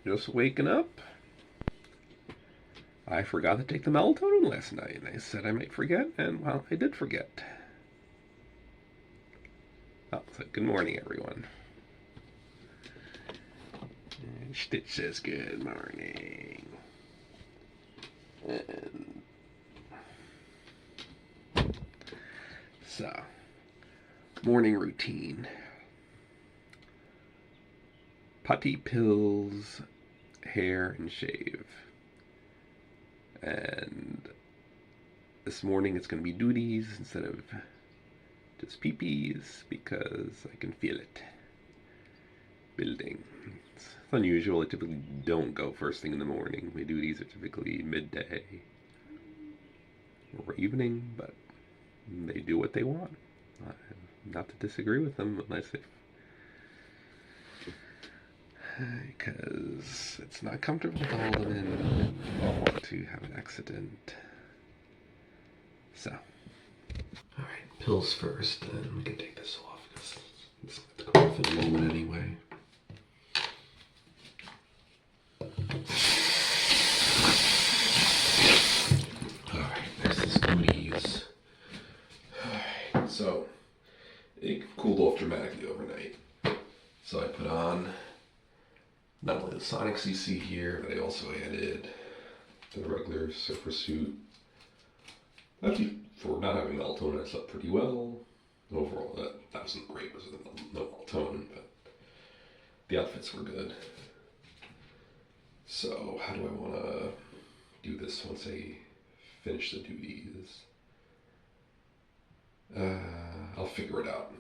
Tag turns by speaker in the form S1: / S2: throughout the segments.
S1: just waking up. I forgot to take the melatonin last night, and I said I might forget, and well, I did forget. Oh, so good morning, everyone. And Stitch says good morning. And so, morning routine. Putty, pills, hair, and shave. And this morning it's going to be duties instead of just peepees because I can feel it building. It's unusual. I typically don't go first thing in the morning. My duties are typically midday or evening, but they do what they want. Not to disagree with them unless if because it's not comfortable to hold them in and I don't want to have an accident. So, alright, pills first, and we can take this off because it's going to come off in a moment anyway. Alright, next is duties. Alright, so it cooled off dramatically overnight. So I put on not only the Sonics you see here, but I also added the regular surfer suit. Actually, for not having melatonin, I slept pretty well. Overall, that wasn't great because of no melatonin, but the outfits were good. So, how do I want to do this once I finish the duties? I'll figure it out.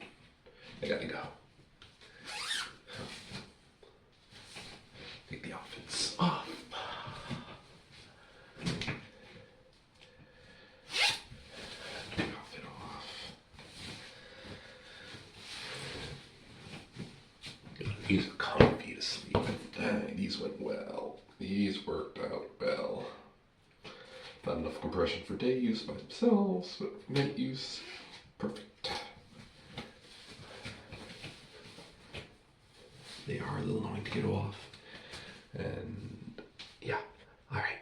S1: I gotta go. Take the outfits off. Take the outfit off. These are comfy to sleep in. These went well. These worked out well. Not enough compression for day use by themselves, but for night use, perfect. They are a little annoying to get off. And yeah, alright.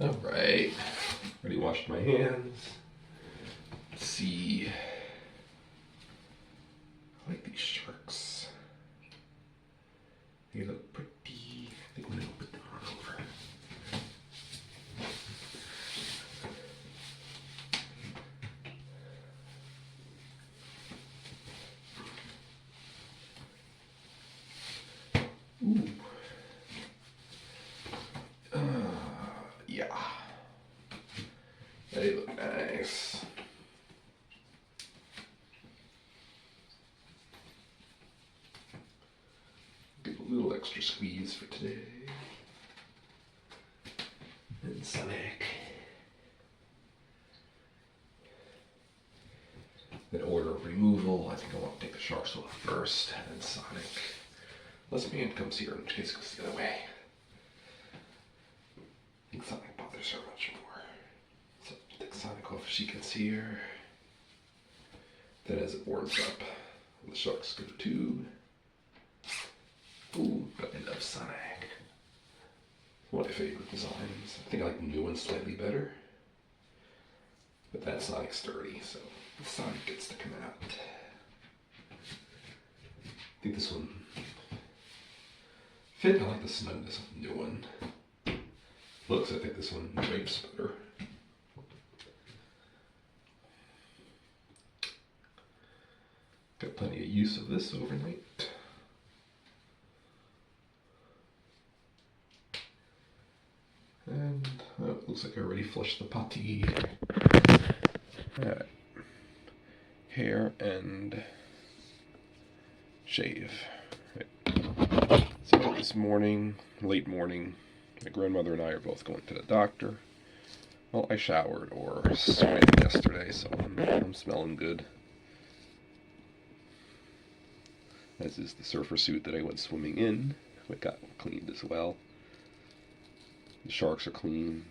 S1: Already washed my hands. Let's see. I like these sharks. They look pretty. I think I'm gonna put them on over. Ooh. Yeah. They look nice. Get a little extra squeeze for today. And Sonic. In order of removal, I think I want to take the sharks off first, and then Sonic. Unless my aunt comes here, in which case it goes the other way. I think Sonic bothers her much more. So take Sonic off if she gets here. Then as it warms up, the sharks go to tube. Ooh, but I love Sonic. One of my favorite designs. I think I like the new one slightly better. But that Sonic's sturdy, so Sonic gets to come out. I think this one fit. I like the snugness of the new one. Looks, I think this one drapes better. Got plenty of use of this overnight. And it looks like I already flushed the potty. Alright. Hair and shave. Right. So this morning, late morning, my grandmother and I are both going to the doctor. Well, I showered or swam yesterday, so I'm smelling good. As is the surfer suit that I went swimming in. It got cleaned as well. The sharks are clean.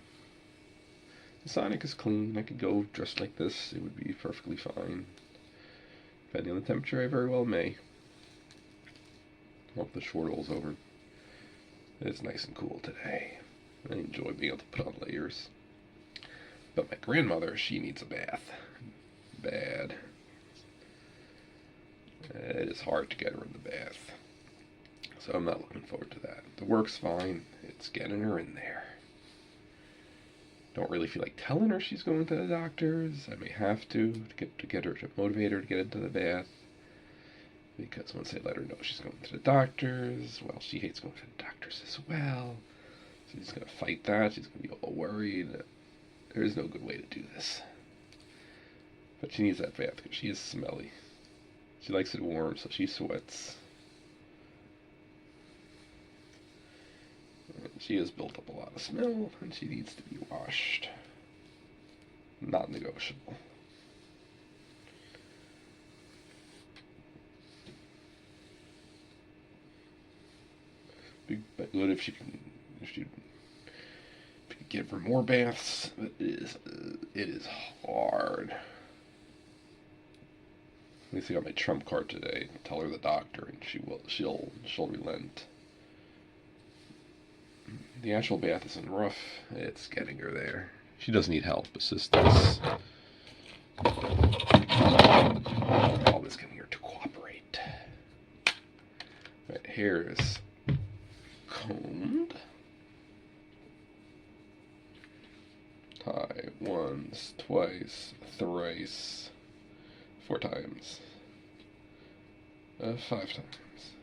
S1: The Sonic is clean. I could go dressed like this. It would be perfectly fine. Depending on the temperature, I very well may. Well, the short hole's over. It's nice and cool today. I enjoy being able to put on layers. But my grandmother, she needs a bath. Bad. It is hard to get her in the bath. So I'm not looking forward to that. The work's fine. It's getting her in there. Don't really feel like telling her she's going to the doctor's. I may have to get her to motivate her to get into the bath. Because once I let her know she's going to the doctor's, well, she hates going to the doctor's as well. So she's going to fight that. She's going to be all worried. There is no good way to do this. But she needs that bath because she is smelly. She likes it warm, so she sweats. And she has built up a lot of smell, and she needs to be washed. Not negotiable. Be good if you give her more baths, but it is hard. At least I got my trump card today. Tell her the doctor, and she'll relent. The actual bath isn't rough. It's getting her there. She does need help, assistance. Always getting her to cooperate. Right, hair is combed. Tie once, twice, thrice, 4 times, 5 times,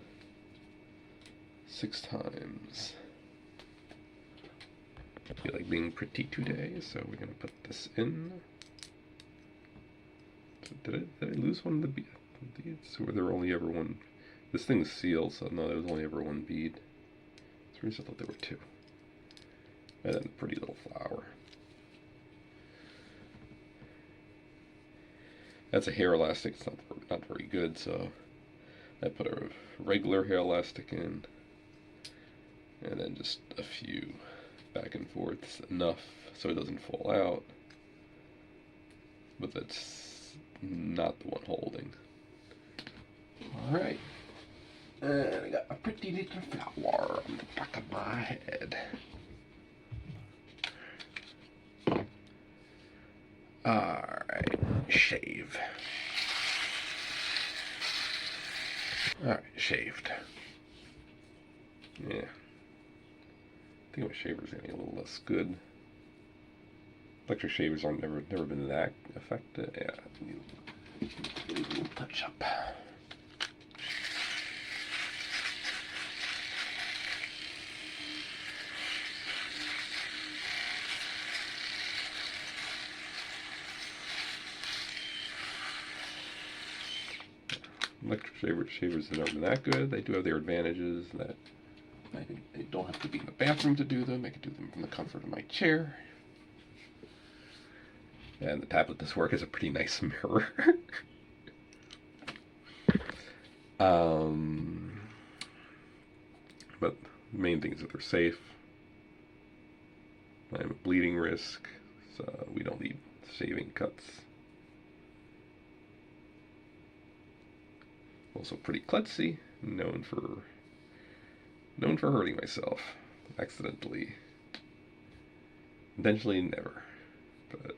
S1: 6 times. I feel like being pretty today, so we're going to put this in. Did I lose one of the beads? Or there only ever one? This thing's sealed, so no, there was only ever 1 bead. So I thought there were 2. And then a pretty little flower. That's a hair elastic. It's not very good, so I put a regular hair elastic in, and then just a few back and forths, enough so it doesn't fall out, but that's not the one holding. Alright, and I got a pretty little flower on the back of my head. Alright, shave. Alright, shaved. Yeah. I think my shaver's getting a little less good. Electric shavers aren't never been that effective. Yeah, need a little touch up. Electric shavers have never been that good. They do have their advantages that I don't have to be in the bathroom to do them. I can do them from the comfort of my chair. And the tablet does work as a pretty nice mirror. But the main thing is that they're safe. I have a bleeding risk, so we don't need shaving cuts. Also pretty klutzy, known for hurting myself accidentally. Intentionally, never. But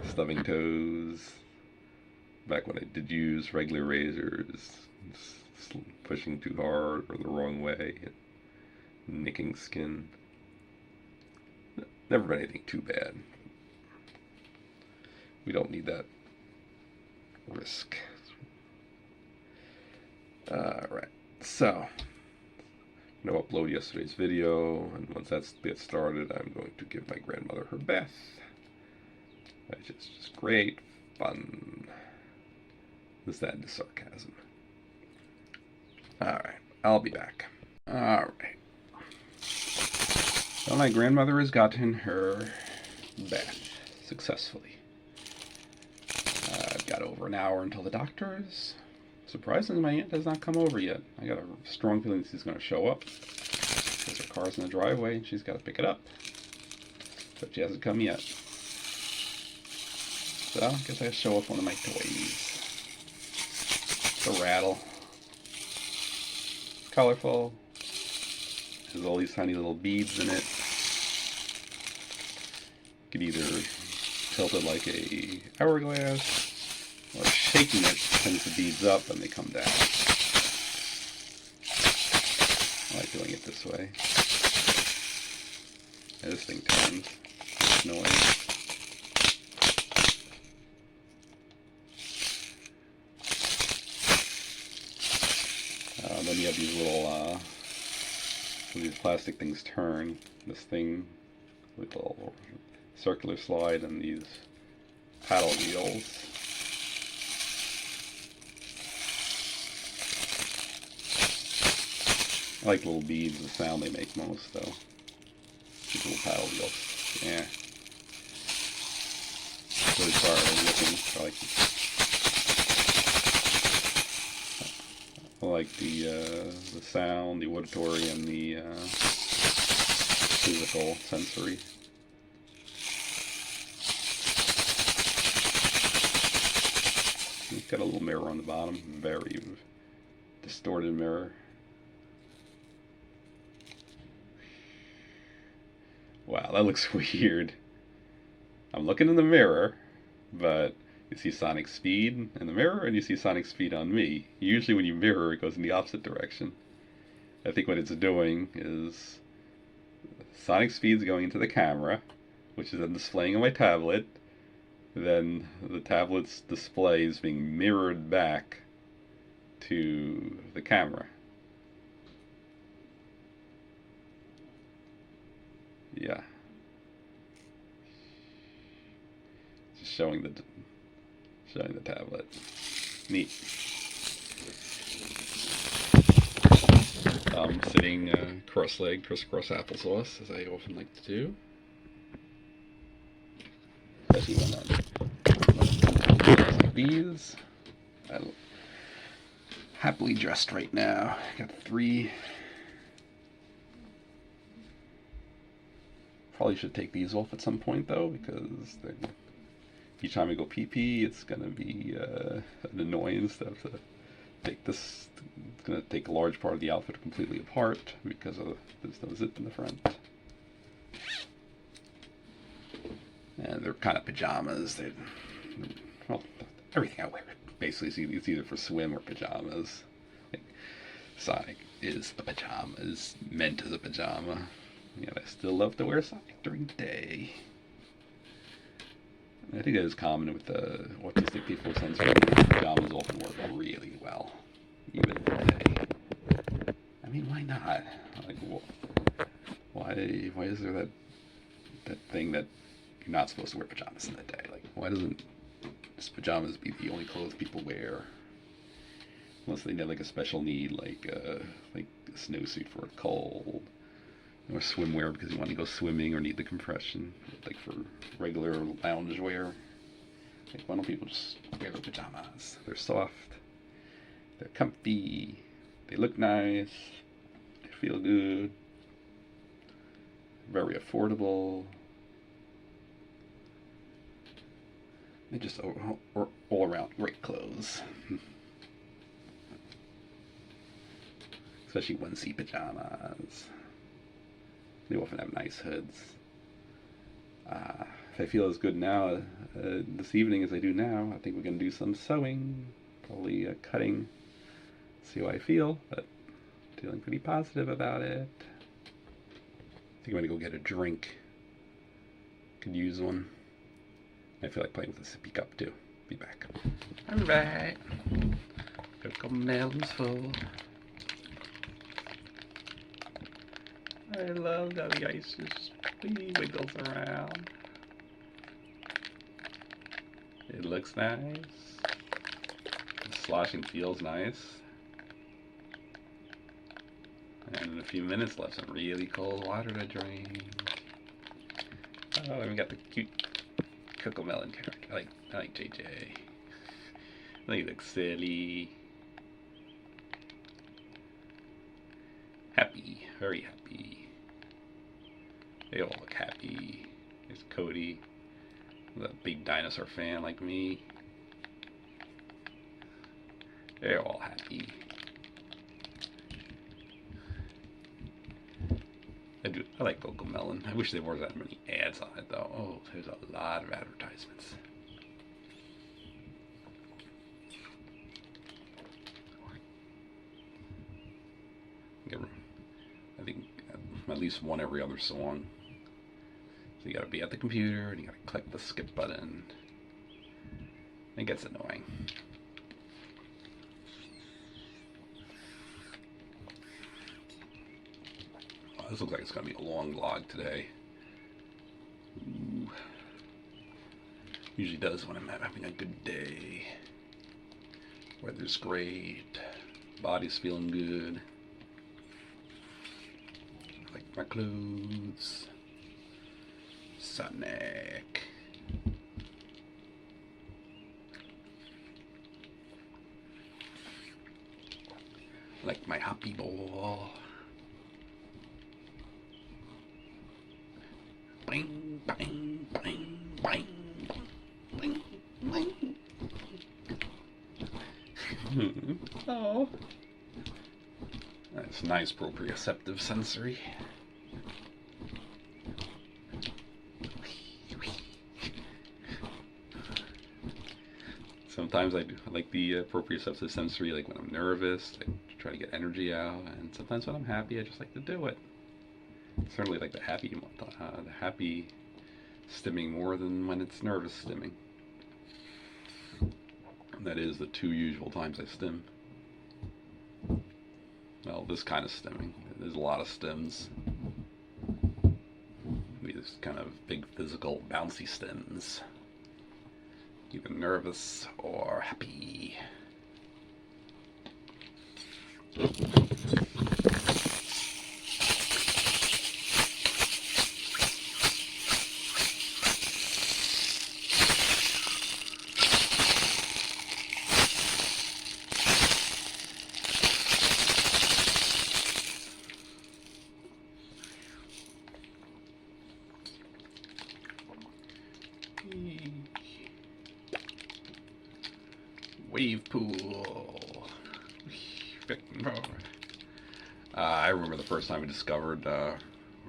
S1: stubbing toes. Back when I did use regular razors, pushing too hard or the wrong way, nicking skin. Never been anything too bad. We don't need that risk. Alright, so I'm going to upload yesterday's video, and once that gets started, I'm going to give my grandmother her bath. Which is just great fun. Is that the sarcasm? Alright, I'll be back. Alright. So my grandmother has gotten her bath successfully. I've got over an hour until the doctor's. Surprisingly, my aunt has not come over yet. I got a strong feeling she's going to show up, because her car's in the driveway and she's got to pick it up. But she hasn't come yet. So I guess I'll show off one of my toys. The rattle. Colorful. And
S2: There's all these tiny little beads in it. You could either tilt it like a hourglass, or shaking it sends the beads up and they come down. I like doing it this way. And this thing turns. It's noise. Then you have these little, these plastic things turn. This thing with a little circular slide and these paddle wheels. I like little beads, the sound they make most though. These little paddle wheels. Yeah. Really far looking. I like the sound, the auditory, and the physical, sensory. It's got a little mirror on the bottom, very distorted mirror. Wow, that looks weird. I'm looking in the mirror, but you see sonic speed in the mirror and you see sonic speed on me. Usually when you mirror, it goes in the opposite direction. I think what it's doing is sonic speed's going into the camera, which is then displaying on my tablet. Then the tablet's display is being mirrored back to the camera. Yeah. Just showing the tablet. Neat. I'm sitting cross-legged, crisscross applesauce, as I often like to do. Especially when I'm like these. I'm happily dressed right now. Got 3. Probably should take these off at some point though, because each time I go pee-pee, it's going to be an annoyance to have to take this. It's going to take a large part of the outfit completely apart because there's no zip in the front. And they're kind of pajamas. Well, everything I wear basically is either for swim or pajamas. Like, Sonic is a pajama, is meant as a pajama. Yet I still love to wear Sonic during the day. I think that is common with autistic people, since pajamas often work really well, even in the day. I mean, why not? Like, why is there that thing that you're not supposed to wear pajamas in the day? Like, why doesn't just pajamas be the only clothes people wear? Unless they have like a special need, like a snowsuit for a cold, or swimwear because you want to go swimming or need the compression. Like for regular lounge wear, like why don't people just wear their pajamas? They're soft, they're comfy, they look nice, they feel good, very affordable. They're just all around great clothes. Especially onesie pajamas. They often have nice hoods. If I feel as good now this evening as I do now, I think we're going to do some sewing, probably cutting, see how I feel, but feeling pretty positive about it. I think I'm going to go get a drink. Could use one. I feel like playing with a sippy cup too. Be back. Alright. Got a couple melons full. I love how the ice just wiggles around. It looks nice. The sloshing feels nice. And a few minutes left, some really cold water to drink. Oh, and we got the cute Cocomelon character. I like JJ. I think he looks silly. Happy, very happy. They all look happy. There's Cody, the big dinosaur fan like me. They're all happy. I like Coco Melon. I wish there weren't that many ads on it though. Oh, there's a lot of advertisements. I think at least one every other song. So you gotta be at the computer and you gotta click the skip button. It gets annoying. Oh, this looks like it's gonna be a long vlog today. Ooh. Usually does when I'm having a good day. Weather's great. Body's feeling good. I like my clothes. Sonic. I like my happy ball. Bang, bang, bang, bang, bang, bang. Oh, that's nice proprioceptive sensory. Sometimes I like the proprioceptive sensory, like when I'm nervous, I try to get energy out, and sometimes when I'm happy, I just like to do it. Certainly like the happy stimming more than when it's nervous stimming. And that is the 2 usual times I stim. Well, this kind of stimming. There's a lot of stims. These kind of big physical bouncy stims. Either nervous or happy. Wave pool. I remember the first time I discovered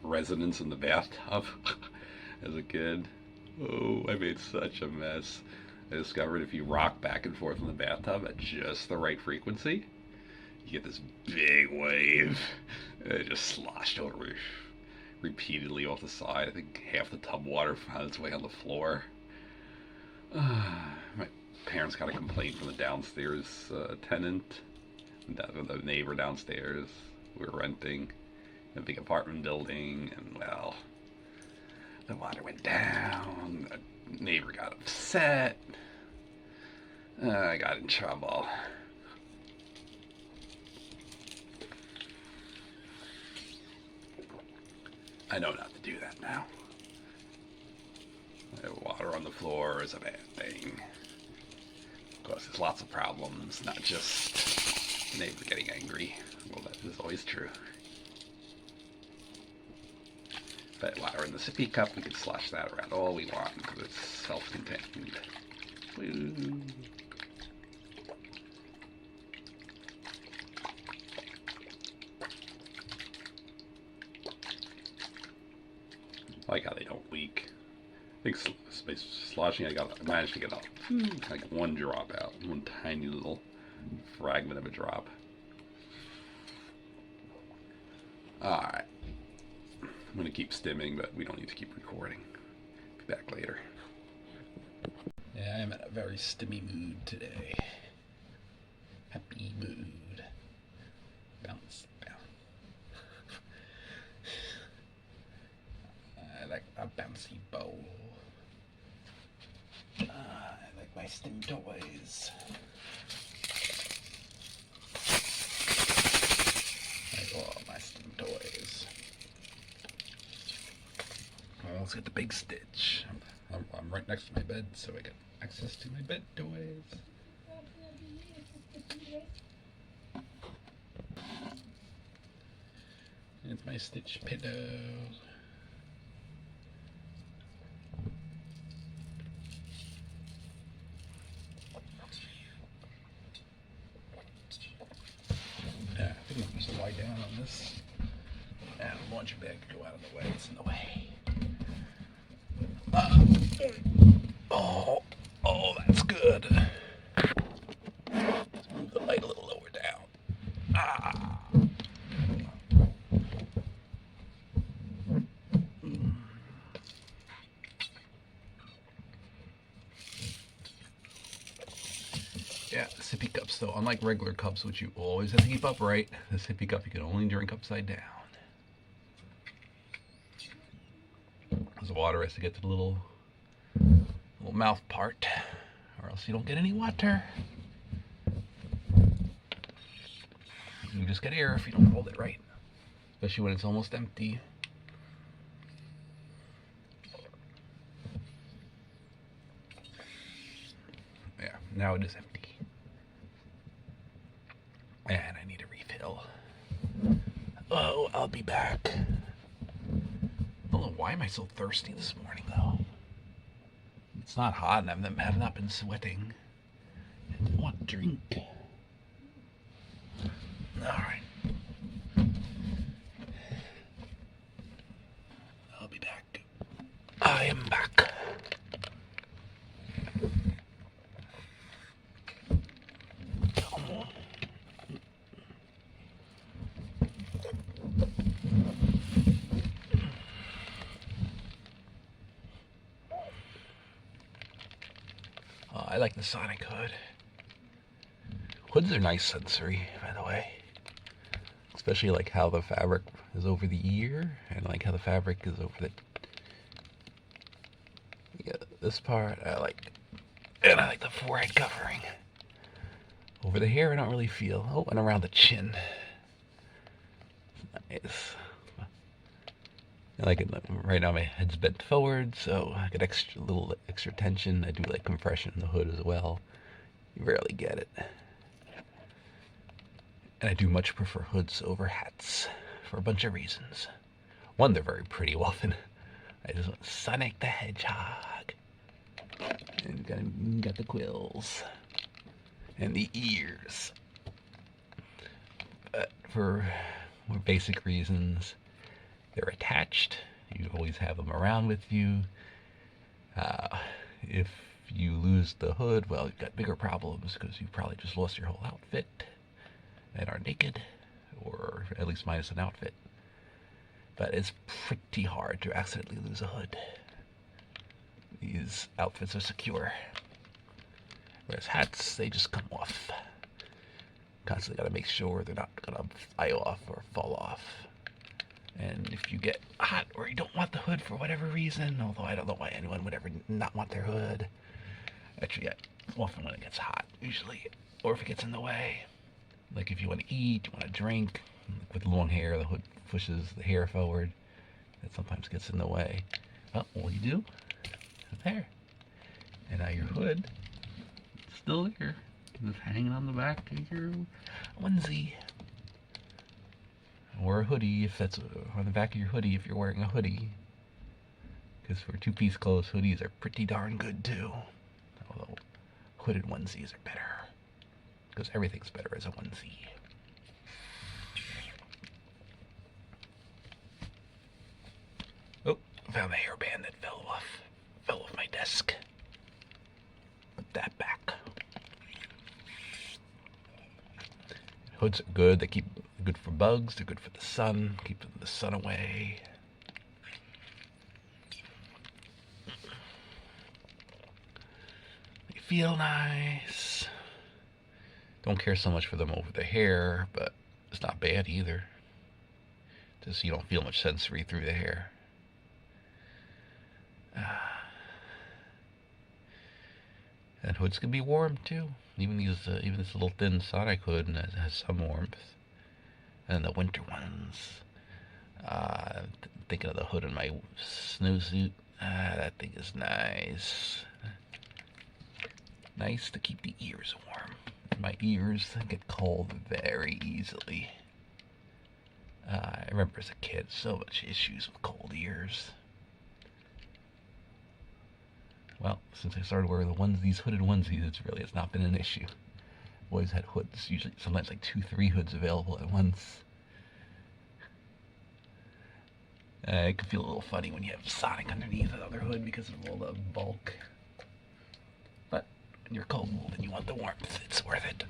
S2: resonance in the bathtub as a kid. Oh, I made such a mess. I discovered if you rock back and forth in the bathtub at just the right frequency, you get this big wave. And it just sloshed over repeatedly off the side. I think half the tub water found its way on the floor. My parents got a complaint from the downstairs tenant, the neighbor downstairs. We were renting a big apartment building, and well, the water went down. The neighbor got upset. I got in trouble. I know not to do that now. Water on the floor is a bad thing. Of course, there's lots of problems, not just the neighbor getting angry. Well, that is always true. But water in the sippy cup, we can slosh that around all we want because it's self-contained. Woo. I like how they don't leak. I think sloshing, I managed to get like one drop out, one tiny little fragment of a drop. Alright. I'm going to keep stimming, but we don't need to keep recording. Be back later. Yeah, I am in a very stimmy mood today. Happy mood. Bounce, bounce. I like a bouncy bowl. I like my stim toys. I like all my stim toys. Well, let's get the big stitch. I'm right next to my bed, so I get access to my bed toys. It's my stitch pillow. Yeah, I think I'm just lie down on this. Yeah. laundry bag to go out of the way. It's in the way. Oh, that's good. Let's move the light a little lower down. Yeah, sippy cups though, unlike regular cups, which you always have to keep upright, the sippy cup you can only drink upside down. Because the water has to get to the little mouth part, or else you don't get any water. You just get air if you don't hold it right, especially when it's almost empty. Yeah, now it is empty. And I need a refill. Oh, I'll be back. I don't know why am I so thirsty this morning though. It's not hot and I have not been sweating. I just want a drink. Alright. I'll be back. I am back. I like the Sonic hood. Hoods are nice sensory, by the way. Especially like how the fabric is over the ear, and like how the fabric is over the... Yeah, this part I like. And I like the forehead covering. Over the hair I don't really feel. Oh, and around the chin. Nice. I like it. Right now my head's bent forward, so I get a little extra tension. I do like compression in the hood as well. You rarely get it. And I do much prefer hoods over hats for a bunch of reasons. One, they're very pretty often. I just want Sonic the Hedgehog. And got the quills. And the ears. But for more basic reasons, they're attached. You always have them around with you. If you lose the hood, well, you've got bigger problems because you probably just lost your whole outfit and are naked, or at least minus an outfit. But it's pretty hard to accidentally lose a hood. These outfits are secure. Whereas hats, they just come off. Constantly gotta make sure they're not gonna fly off or fall off. And if you get hot or you don't want the hood for whatever reason, although I don't know why anyone would ever not want their hood. Actually, often when it gets hot, usually, or if it gets in the way. Like if you want to eat, you want to drink, with long hair, the hood pushes the hair forward. That sometimes gets in the way. Well, all you do is there. And now your hood is still there. Just hanging on the back of your onesie. Or a hoodie, if that's on the back of your hoodie, if you're wearing a hoodie. Because for two-piece clothes, hoodies are pretty darn good too. Although hooded onesies are better. Because everything's better as a onesie. Oh, I found the hairband that fell off my desk. Put that back. Hoods are good. They keep good for bugs. They're good for the sun. Keep the sun away. They feel nice. Don't care so much for them over the hair, but it's not bad either. Just you don't feel much sensory through the hair. And hoods can be warm too. Even this little thin Sonic hood has some warmth. And the winter ones. Thinking of the hood in my snowsuit. That thing is nice. Nice to keep the ears warm. My ears get cold very easily. I remember as a kid, so much issues with cold ears. Well, since I started wearing these hooded onesies, it's not been an issue. I've always had hoods, usually sometimes like 2-3 hoods available at once. It can feel a little funny when you have Sonic underneath the other hood because of all the bulk. But when you're cold and you want the warmth, it's worth it.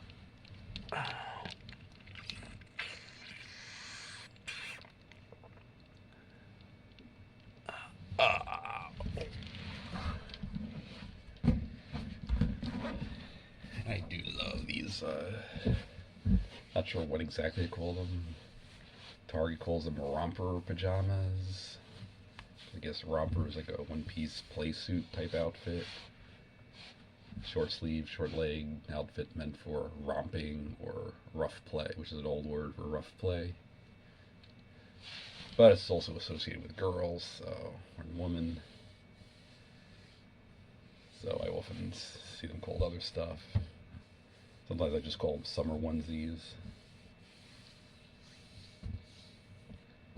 S2: I do love these, not sure what exactly they call them. Target calls them romper pajamas. I guess romper is like a one-piece play suit type outfit. Short sleeve, short leg outfit meant for romping or rough play, which is an old word for rough play. But it's also associated with girls, or women. So I often see them called other stuff. Sometimes I just call them summer onesies.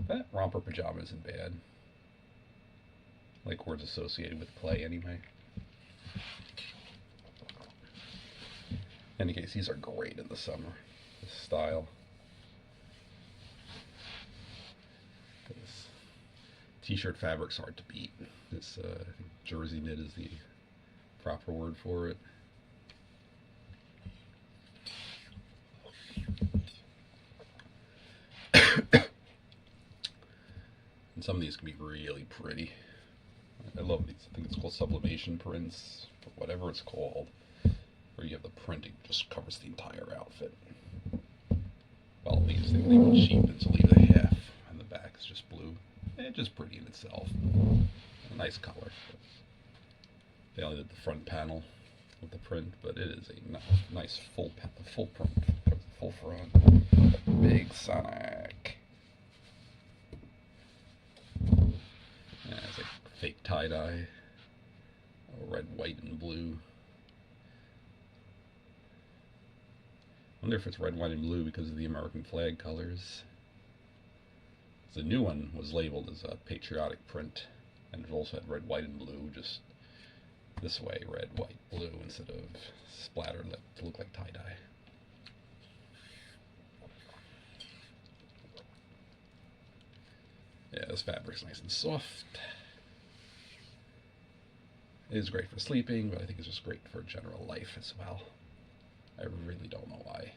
S2: That romper pajama isn't bad. Like words associated with play anyway. In any case, these are great in the summer. This style. This t-shirt fabric's hard to beat. This I think jersey knit is the proper word for it. And some of these can be really pretty. I love these. I think it's called sublimation prints, or whatever it's called, where you have the printing just covers the entire outfit. Well, these they leave it cheap, and so leave the half, and the back is just blue. It's just pretty in itself. A nice color. They only did the front panel with the print, but it is a nice full print, full front. Big Sonic. Yeah, it's like fake tie-dye. Red, white, and blue. I wonder if it's red, white, and blue because of the American flag colors. The new one was labeled as a patriotic print, and it also had red, white, and blue, just this way, red, white, blue, instead of splattered to look like tie-dye. Yeah, this fabric's nice and soft. It is great for sleeping, but I think it's just great for general life as well. I really don't know why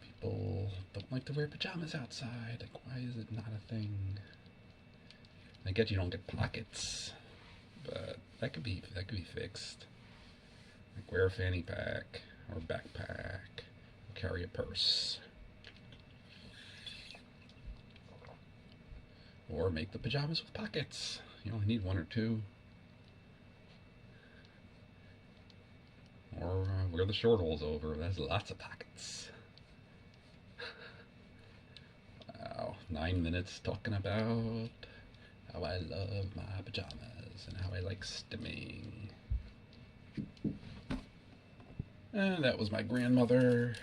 S2: people don't like to wear pajamas outside. Like, why is it not a thing? I get you don't get pockets, but that could be fixed. Like, wear a fanny pack or backpack, or carry a purse, or make the pajamas with pockets. You only need one or two. Or wear the short holes over. There's lots of pockets. Wow, 9 minutes talking about how I love my pajamas and how I like stimming. And that was my grandmother.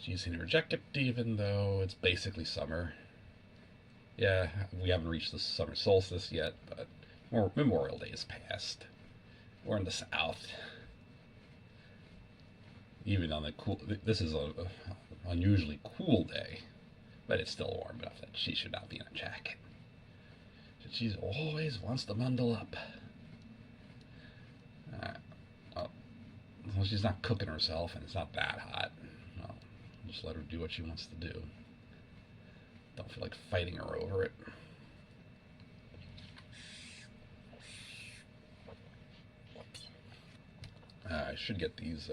S2: She's interjected even though it's basically summer. Yeah, we haven't reached the summer solstice yet, but Memorial Day is past. We're in the South. Even on the cool, this is a unusually cool day, but it's still warm enough that she should not be in a jacket. She always wants to bundle up. Well, she's not cooking herself and it's not that hot. Well, just let her do what she wants to do. Don't feel like fighting her over it. I should get these.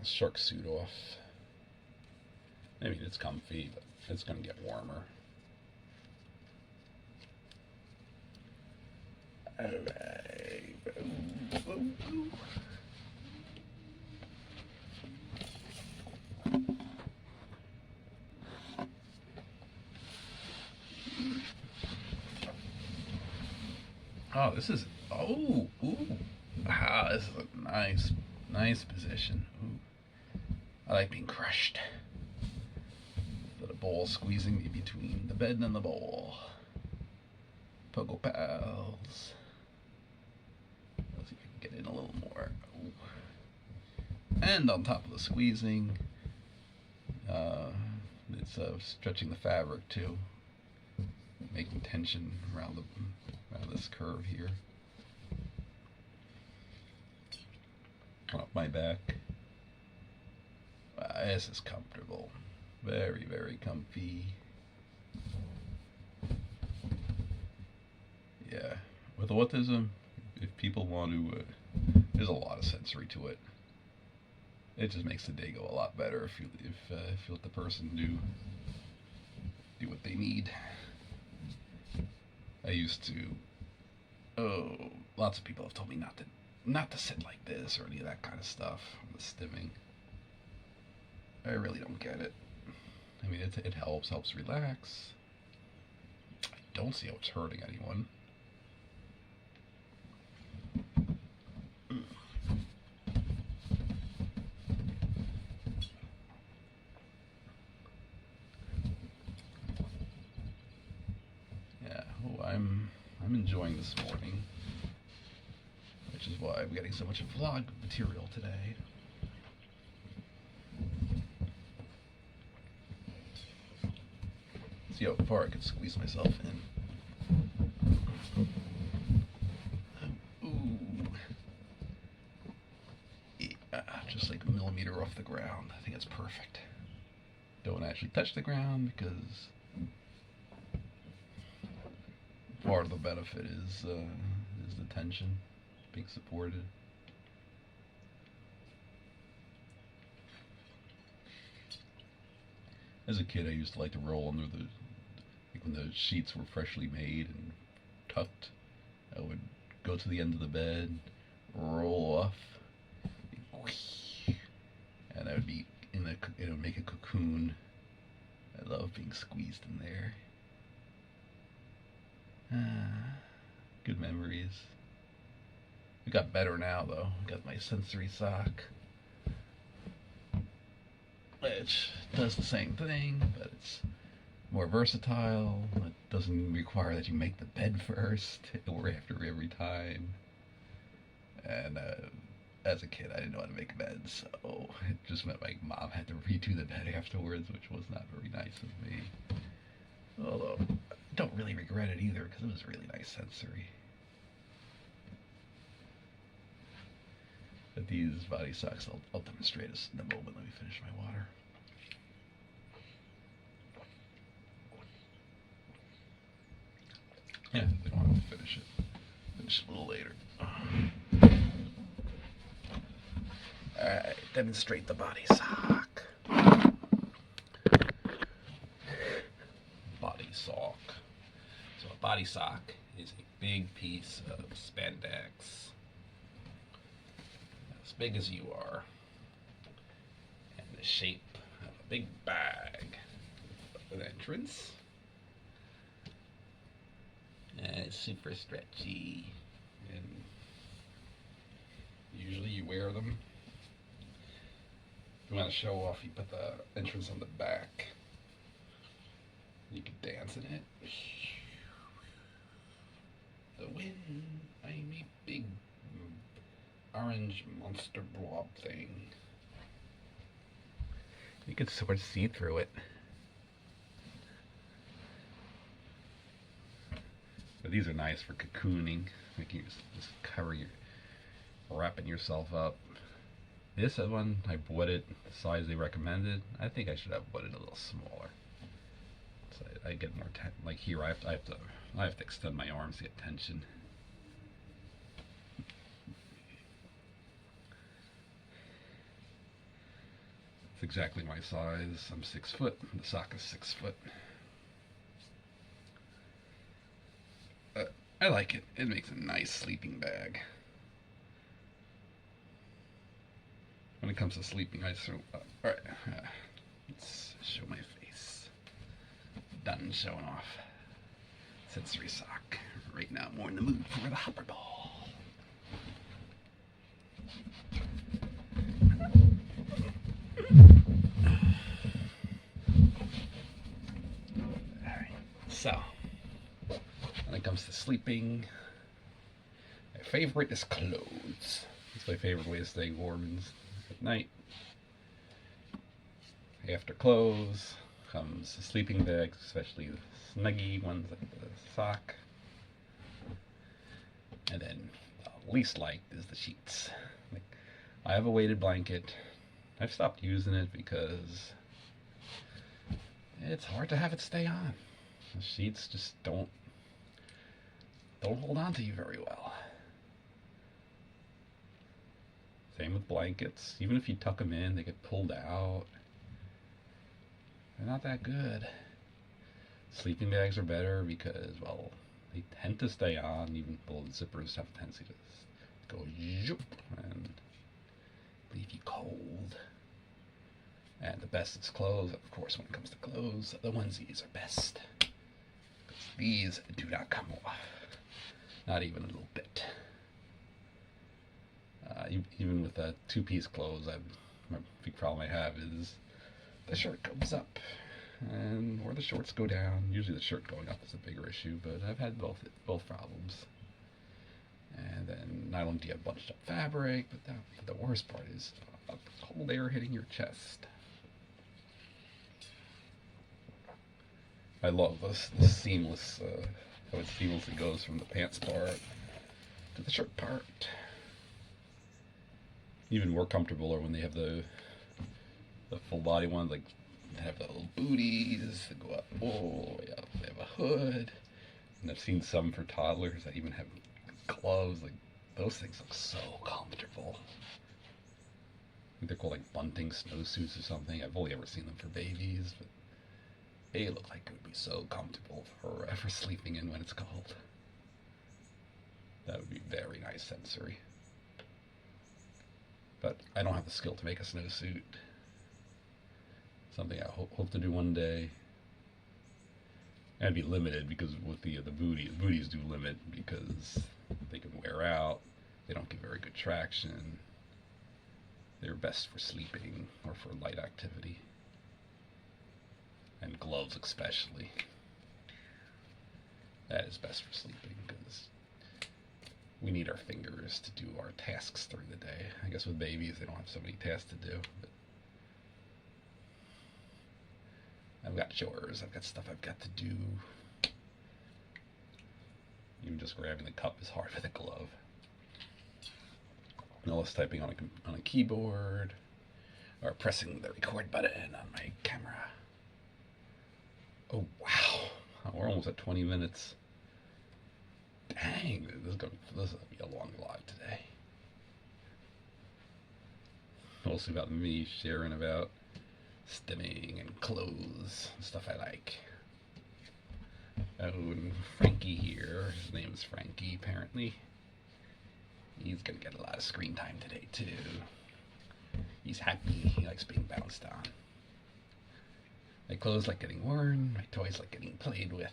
S2: Shark suit off. I mean, it's comfy, but it's gonna get warmer. Alright. Oh, this is, ooh. Ah, this is a nice position. Ooh. I like being crushed. The ball squeezing me between the bed and the bowl. Pogo pals. Let's see if we can get in a little more. Ooh. And on top of the squeezing, It's stretching the fabric too, making tension around this curve here. Up my back. This is comfortable. Very, very comfy. Yeah, with autism, if people want to, there's a lot of sensory to it. It just makes the day go a lot better if you let the person do what they need. I used to. Lots of people have told me not to sit like this or any of that kind of stuff. The stimming. I really don't get it. I mean, it helps relax. I don't see how it's hurting anyone. Yeah, I'm enjoying this morning, which is why I'm getting so much vlog material today. See how far I can squeeze myself in. Ooh. Yeah, just like a millimeter off the ground. I think it's perfect. Don't actually touch the ground because part of the benefit is the tension being supported. As a kid, I used to like to roll under when the sheets were freshly made and tucked. I would go to the end of the bed, roll off, and I would be it would make a cocoon. I love being squeezed in there. Good memories. It got better now, though. I got my sensory sock, which does the same thing, but it's more versatile. It doesn't require that you make the bed first or after every time. And as a kid, I didn't know how to make beds, so it just meant my mom had to redo the bed afterwards, which was not very nice of me. Although, I don't really regret it either, because it was really nice sensory. But these body socks, I'll demonstrate this in a moment. Let me finish my water. Yeah, we don't have to finish it. Finish it a little later. Alright, demonstrate the body sock. Body sock. So a body sock is a big piece of spandex, as big as you are, and the shape of a big bag with an entrance. And it's super stretchy, and usually you wear them. If you want to show off, you put the entrance on the back. You can dance in it. The wind, I'm a big orange monster blob thing. You can sort of see through it. But these are nice for cocooning. Like you just wrapping yourself up. This one, I bought it the size they recommended. I think I should have bought it a little smaller. So I get more like here. I have to extend my arms to get tension. It's exactly my size. I'm 6 foot. The sock is 6 foot. I like it. It makes a nice sleeping bag. When it comes to sleeping, I just alright, let's show my face. Done showing off. Sensory sock. Right now, more in the mood for the hopper ball. Alright, so when it comes to sleeping, my favorite is clothes. It's my favorite way of staying warm at night. After clothes, comes sleeping bags, especially the snuggy ones like the sock. And then least liked is the sheets. Like, I have a weighted blanket. I've stopped using it because it's hard to have it stay on. The sheets just don't hold on to you very well. Same with blankets. Even if you tuck them in, they get pulled out. They're not that good. Sleeping bags are better because, well, they tend to stay on, even though the zippers have a tendency to go zoop and leave you cold. And the best is clothes. Of course, when it comes to clothes, the onesies are best. These do not come off. Not even a little bit. Even with a two-piece clothes, my big problem I have is the shirt goes up, or the shorts go down. Usually the shirt going up is a bigger issue, but I've had both problems. And then not only do you have bunched up fabric, but the worst part is cold air hitting your chest. I love the seamless, how it seamlessly goes from the pants part to the shirt part. Even more comfortable are when they have the full body ones, like they have the little booties that go up all the way up. They have a hood, and I've seen some for toddlers that even have gloves. Like, those things look so comfortable. I think they're called like bunting snowsuits or something. I've only ever seen them for babies, but they look like it would be so comfortable for sleeping in when it's cold. That would be very nice sensory. But I don't have the skill to make a snowsuit. Something I hope to do one day. And be limited because with the booties do limit because they can wear out. They don't give very good traction. They're best for sleeping or for light activity. And gloves especially. That is best for sleeping because we need our fingers to do our tasks through the day. I guess with babies, they don't have so many tasks to do. But I've got chores. I've got stuff I've got to do. Even just grabbing the cup is hard with a glove. And all this typing on a keyboard, or pressing the record button on my camera. Oh wow, we're almost at 20 minutes. Dang, this is gonna be a long live today. Mostly about me sharing about stimming and clothes and stuff I like. Oh, and Frankie here. His name is Frankie, apparently. He's gonna get a lot of screen time today, too. He's happy. He likes being bounced on. My clothes like getting worn. My toys like getting played with.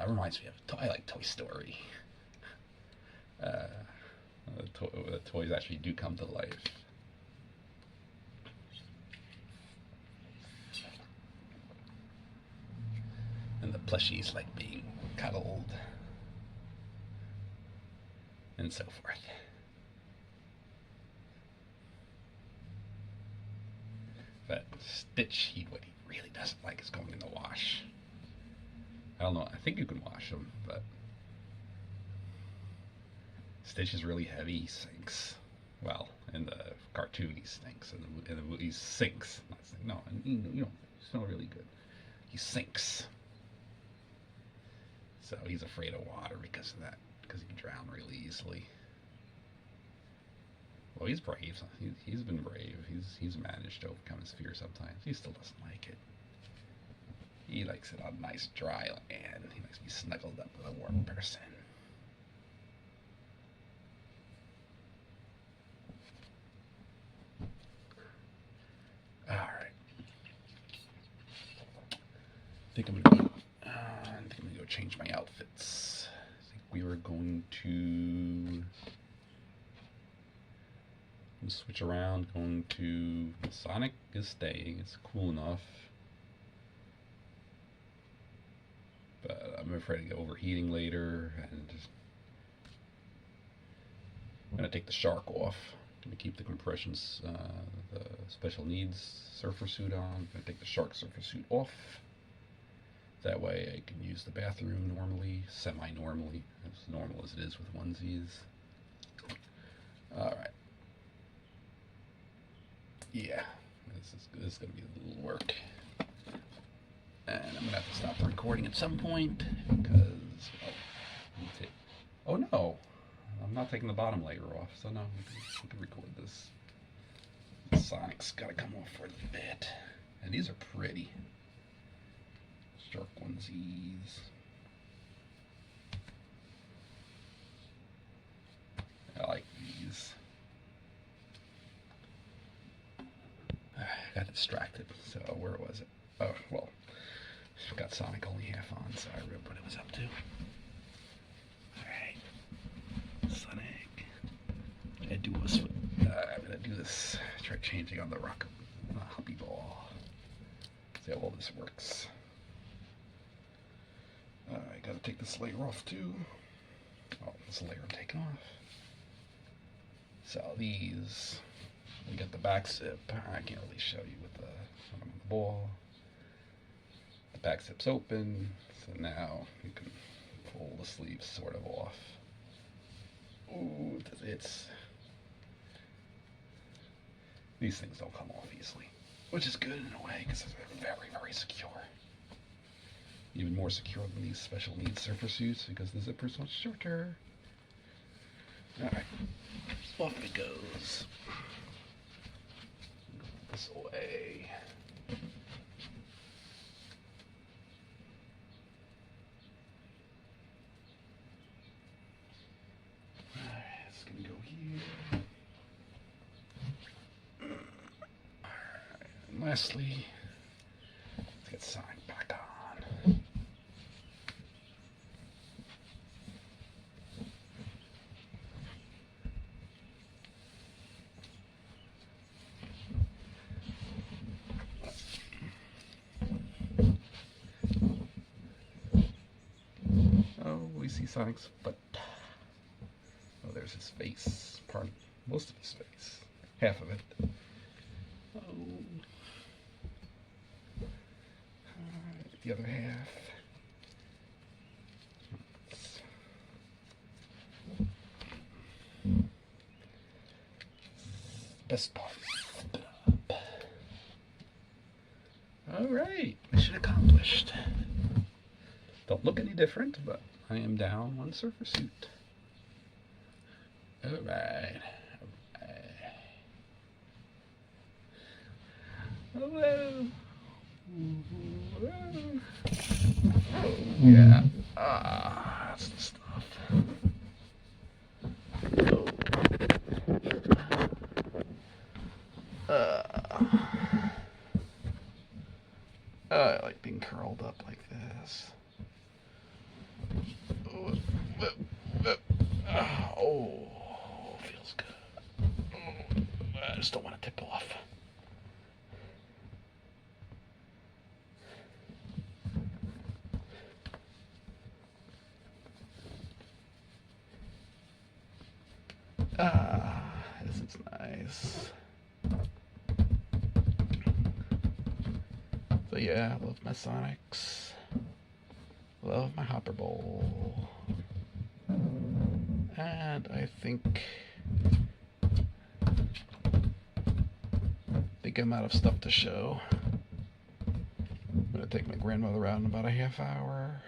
S2: Reminds me of I like Toy Story. The toys actually do come to life. And the plushies like being cuddled. And so forth. But Stitch, what he really doesn't like is going in the wash. I don't know, I think you can wash them, but Stitch is really heavy, he sinks. Well, in the cartoon he stinks, in the movie he sinks. No, you know, it's not really good. He sinks. So he's afraid of water because of that, because he can drown really easily. Well, he's brave. He's been brave. He's managed to overcome his fear sometimes. He still doesn't like it. He likes it on nice dry land. He likes to be snuggled up with a warm person. All right. I think I'm gonna go change my outfits. I think we were going to switch around. Going to Sonic is staying. It's cool enough. But I'm afraid of overheating later, and I'm gonna take the shark off Gonna keep the compressions, the special needs surfer suit on. Gonna take the shark surfer suit off. That way I can use the bathroom normally, semi-normally, as normal as it is with onesies. Alright. Yeah, this is going to be a little work. And I'm going to have to stop the recording at some point because, oh no, I'm not taking the bottom layer off, so no, we can record this. The Sonic's got to come off for a little bit. And these are pretty. Shark onesies. I like these. I got distracted, so where was it? Oh, well, got Sonic only half on, so I read what it was up to. Alright. Sonic. I'm gonna do this, try changing on the Hoppy Ball. See how well this works. I gotta take this layer off too. Oh, this layer I'm taking off. So these, we got the back zip. I can't really show you with the ball. The back zip's open, so now you can pull the sleeves sort of off. Ooh, these things don't come off easily, which is good in a way because they're very, very secure. Even more secure than these special needs surfer suits because the zipper's much shorter. Alright, off it goes. This way. Alright, it's gonna go here. Alright, and lastly, let's get Sonic back on. We see Sonic's butt. Oh, there's his face. Most of his face. Half of it. Oh. The other half. Best part. Alright. Mission accomplished. Don't look any different, but I am down one surfer suit. Alright. Hello. Oh, yeah. That's the stuff. I like being curled up like this. Oh, feels good. I just don't want to tip off. This is nice. So yeah, I love my Sonics. Love my Hopper Bowl. And I think I'm out of stuff to show. I'm gonna take my grandmother out in about a half hour.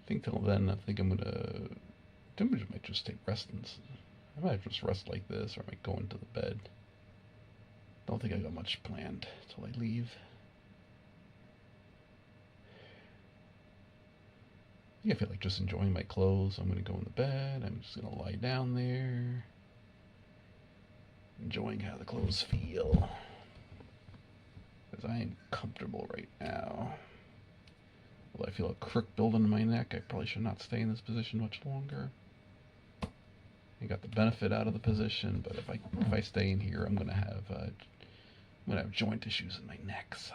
S2: I think till then, I think I might just take rest. I might just rest like this, or I might go into the bed. Don't think I got much planned till I leave. I feel like just enjoying my clothes. I'm going to go in the bed. I'm just going to lie down there. Enjoying how the clothes feel. Because I am comfortable right now. Although I feel a crook building in my neck, I probably should not stay in this position much longer. I got the benefit out of the position, but if I stay in here, I'm going to have joint issues in my neck, so.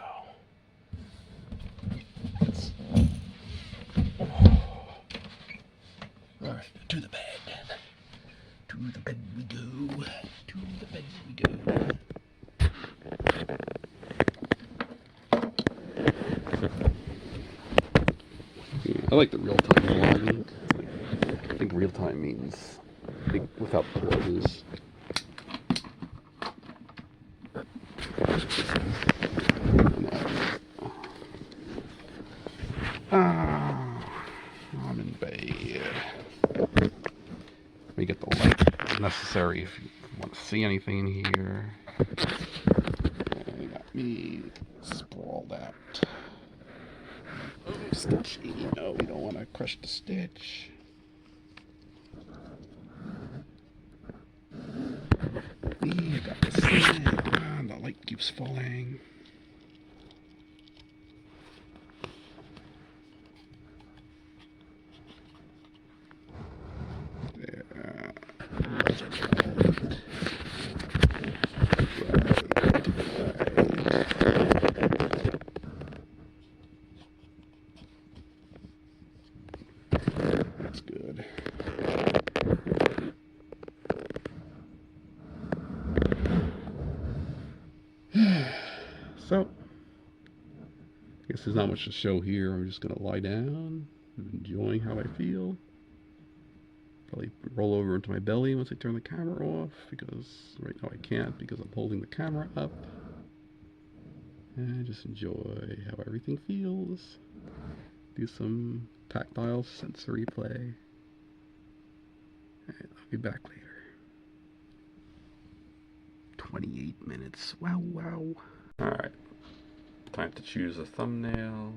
S2: Alright, to the bed. To the bed. I like the real-time vlogging. I think real-time means without pauses. I'm in bed. Let me get the light necessary if you want to see anything in here. They got me sprawled out. Stitchy. No, we don't want to crush the stitch. I got this thing. The light keeps falling. There. That's good. So, I guess there's not much to show here. I'm just going to lie down, enjoying how I feel. Probably roll over into my belly once I turn the camera off, because right now I can't because I'm holding the camera up. And just enjoy how everything feels. Do some tactile sensory play. And I'll be back later. 28 minutes. Wow, wow. Alright. Time to choose a thumbnail.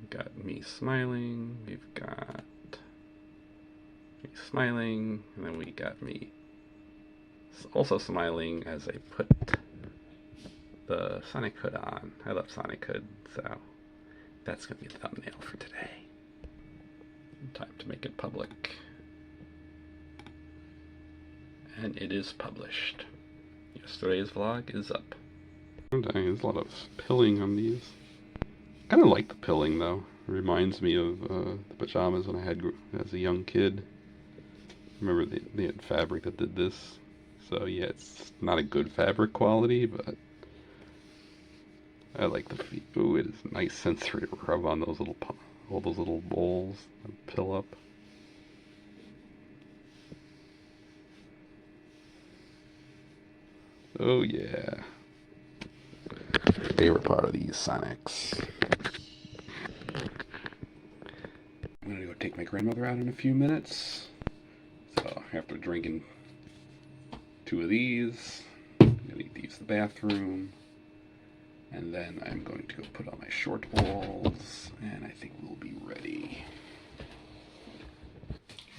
S2: We've got me smiling. We've got me smiling. And then we got me also smiling as I put the Sonic hood on. I love Sonic hood, so that's going to be the thumbnail for today. Time to make it public. And it is published. Yesterday's vlog is up. There's a lot of pilling on these. I kind of like the pilling though. It reminds me of the pajamas when I had as a young kid. I remember they had fabric that did this. So yeah, it's not a good fabric quality, but I like the feet. Ooh, it is nice sensory to rub on those little all those little balls and pill up. Oh yeah. Favorite part of these Sonics. I'm gonna go take my grandmother out in a few minutes. So after drinking 2 of these, I'm gonna use the bathroom. And then I'm going to go put on my short balls, and I think we'll be ready.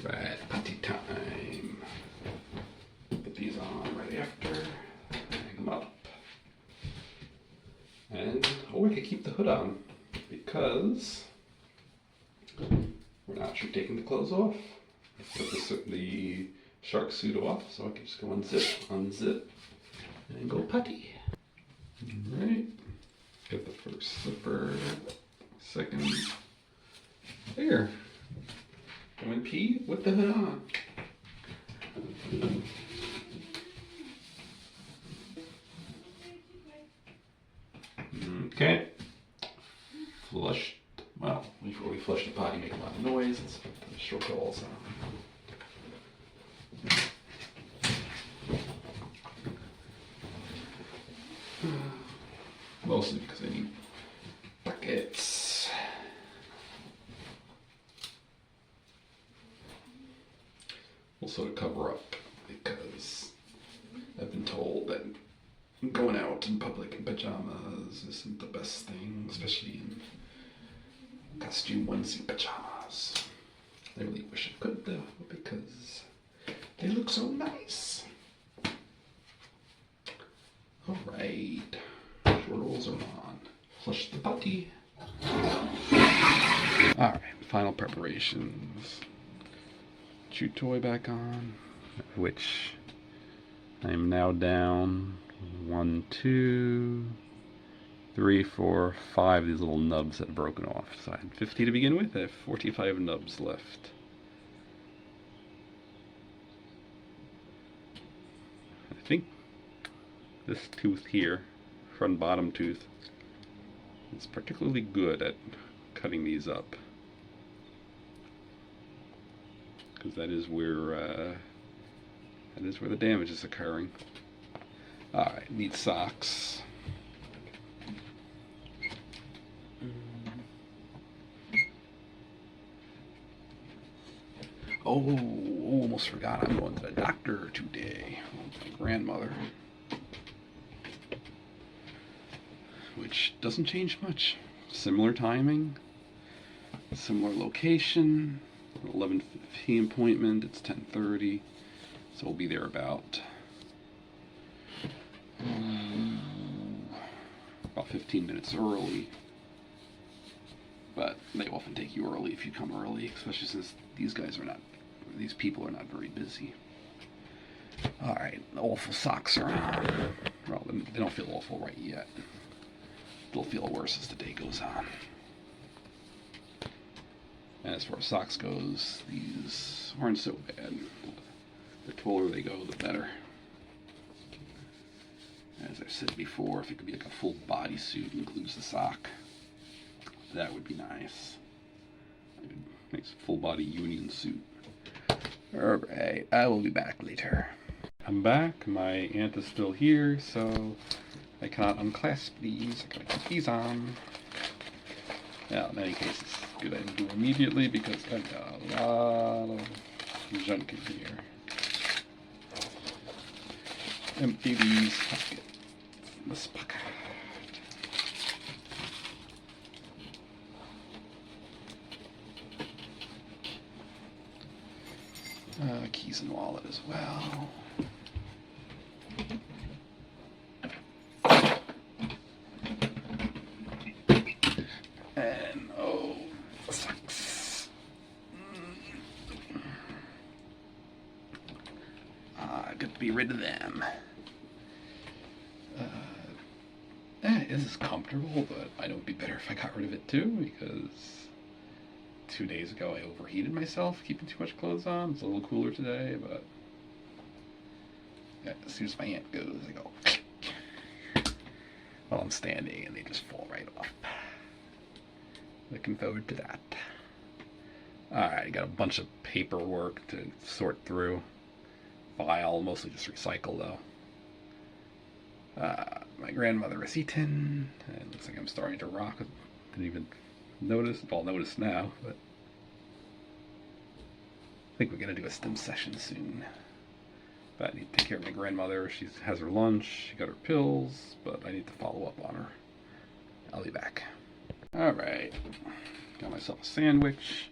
S2: Right, potty time. Put these on right after. Hang them up. And, oh, I could keep the hood on, because we're not actually taking the clothes off. I put the shark suit off, so I can just go unzip, and go putty. Alright. Get the first zipper, second. There. Go and pee with the hood on. Okay. Flushed. Well, before we flush the potty, make a lot of noise. Let's put the short balls on. Mostly because I need buckets. Also to cover up, because I've been told that going out in public in pajamas isn't the best thing, especially in costume onesie pajamas. I really wish I could though, because they look so nice. Alright. Short rolls are on. Flush the potty. Alright, final preparations. Chew toy back on, which I'm now down 1, 2, 3, 4, 5 of these little nubs that have broken off. So I had 50 to begin with. I have 45 nubs left. I think this tooth here, front bottom tooth, is particularly good at cutting these up. because that is where the damage is occurring. All right, need socks. Oh, almost forgot. I'm going to the doctor today with my grandmother, which doesn't change much. Similar timing, similar location. 11:15 appointment. It's 10:30, so we'll be there about 15 minutes early. But they often take you early if you come early, especially since these people are not very busy. All right, the awful socks are on. Well, they don't feel awful right yet. They'll feel worse as the day goes on. And as far as socks goes, these aren't so bad. The taller they go, the better. As I've said before, if it could be like a full bodysuit, includes the sock, that would be nice. Nice full body union suit. Alright, I will be back later. I'm back. My aunt is still here, so I cannot unclasp these. I gotta keep these on. Now, in any case, it's good I didn't do immediately because I've got a lot of junk in here. Empty these pockets. This pocket. Keys and wallet as well. And socks. Good to be rid of them. This is comfortable, but I know it'd be better if I got rid of it too, because 2 days ago I overheated myself keeping too much clothes on. It's a little cooler today, but yeah, as soon as my aunt goes, I go while I'm standing and they just fall right off. Looking forward to that. Alright, I got a bunch of paperwork to sort through. File, mostly just recycle though. My grandmother has eaten, and it looks like I'm starting to rock. Didn't even notice. I'll notice now, but I think we're gonna do a stim session soon. But I need to take care of my grandmother. She has her lunch, she got her pills, but I need to follow up on her. I'll be back. Alright, got myself a sandwich.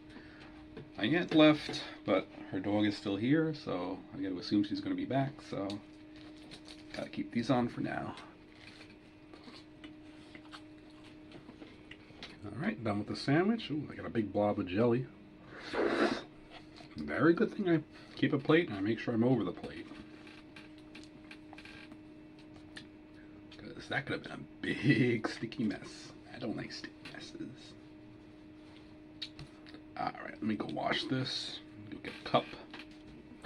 S2: My aunt left, but her dog is still here, so I gotta assume she's gonna be back, so gotta keep these on for now. Alright, done with the sandwich. Ooh, I got a big blob of jelly. Very good thing I keep a plate and I make sure I'm over the plate. Because that could have been a big sticky mess. I don't like sticky messes. Alright, let me go wash this. Go get a cup.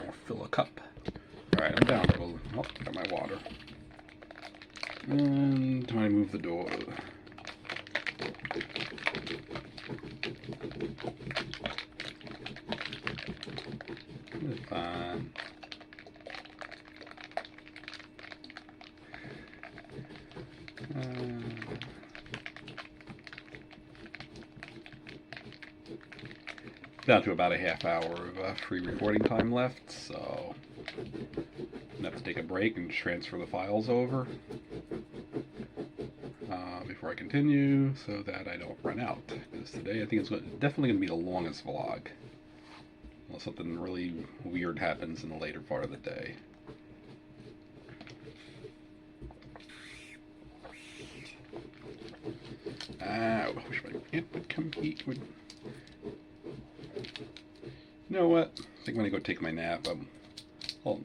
S2: Or fill a cup. Alright, I'm down. Oh, got my water. And I move the door. Fine. Down to about a half hour of free recording time left, so I'm gonna have to take a break and transfer the files over before I continue, so that I don't run out. Because today I think it's definitely going to be the longest vlog, unless something really weird happens in the later part of the day. I wish my aunt would come eat. You know what? I think when I go take my nap, I'll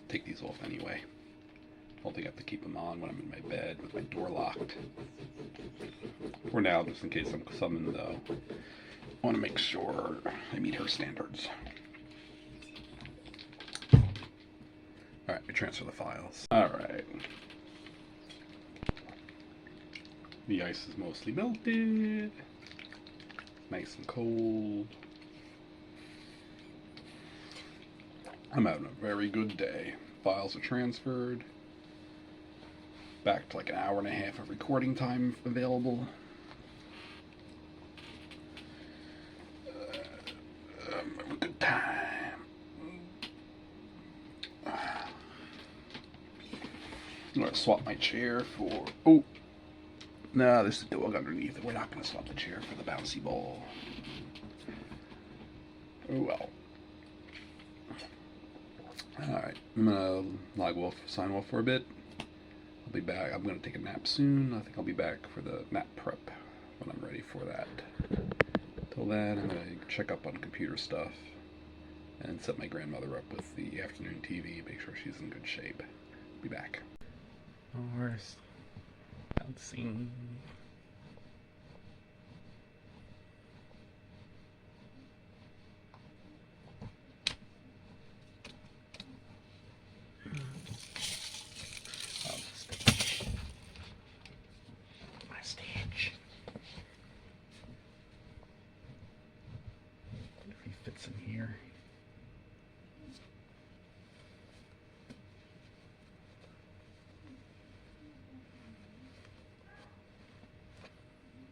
S2: take these off anyway. I don't think I have to keep them on when I'm in my bed with my door locked. For now, just in case I'm summoned, though. I want to make sure I meet her standards. Alright, we transfer the files. Alright. The ice is mostly melted. Nice and cold. I'm having a very good day. Files are transferred. Back to like an hour and a half of recording time available. Having a good time. I'm gonna swap my chair for... Oh! No, there's the dog underneath it. We're not gonna swap the chair for the bouncy ball. Oh well. Alright, I'm gonna log off, sign off for a bit. I'll be back. I'm gonna take a nap soon. I think I'll be back for the nap prep when I'm ready for that. Till then, I'm gonna check up on computer stuff and set my grandmother up with the afternoon TV, make sure she's in good shape. Be back.
S3: Horse bouncing. My stage. What if he fits in here?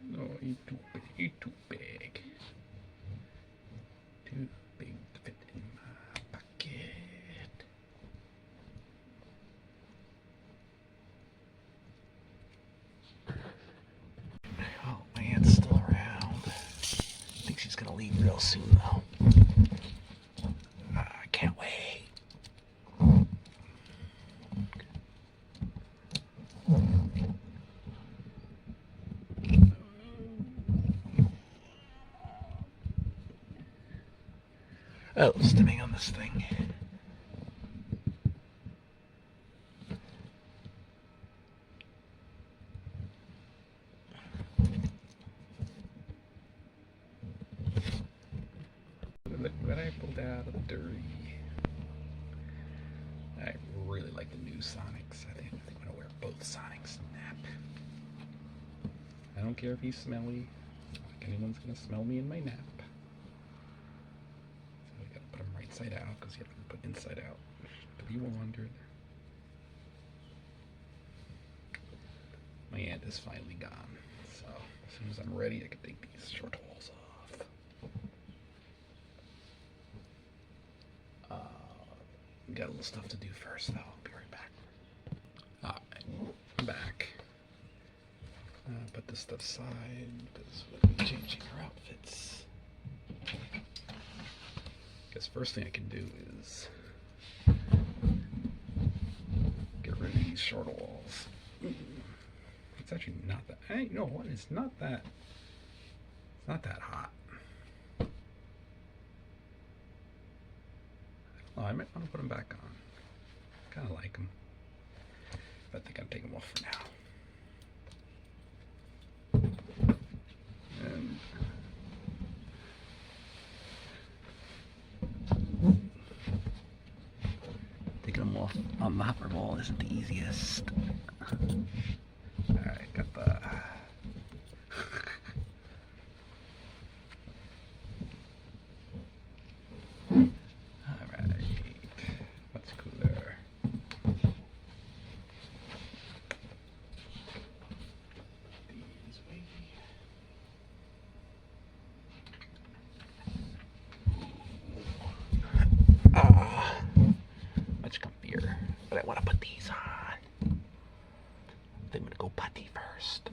S3: No, he's too big. He's too big. Too big to fit in my pocket. Oh, my aunt's still around. I think she's gonna leave real soon, though. I can't wait. Oh, stimming on this thing. Look what I pulled out of the dirty. I really like the new Sonics. I think I'm gonna wear both Sonics nap. I don't care if he's smelly. It's not like anyone's gonna smell me in my nap. So we gotta put him right side out because you have to put inside out to be wandered. My aunt is finally gone, so as soon as I'm ready, I can take these short walls off. Got a little stuff to do first, though. I'll be right back. Alright, I'm back. Put this stuff aside because we'll be changing our outfits. Guess first thing I can do is get rid of these short walls. It's actually not that. Hey, you know what? It's not that. It's not that hot. Oh, I might want to put them back on. Kind of like them. I think I'll take them off for now. And taking them off on the hopper ball isn't the easiest. Alright, got the... much comfier, but I want to put these on. I'm gonna go putty first.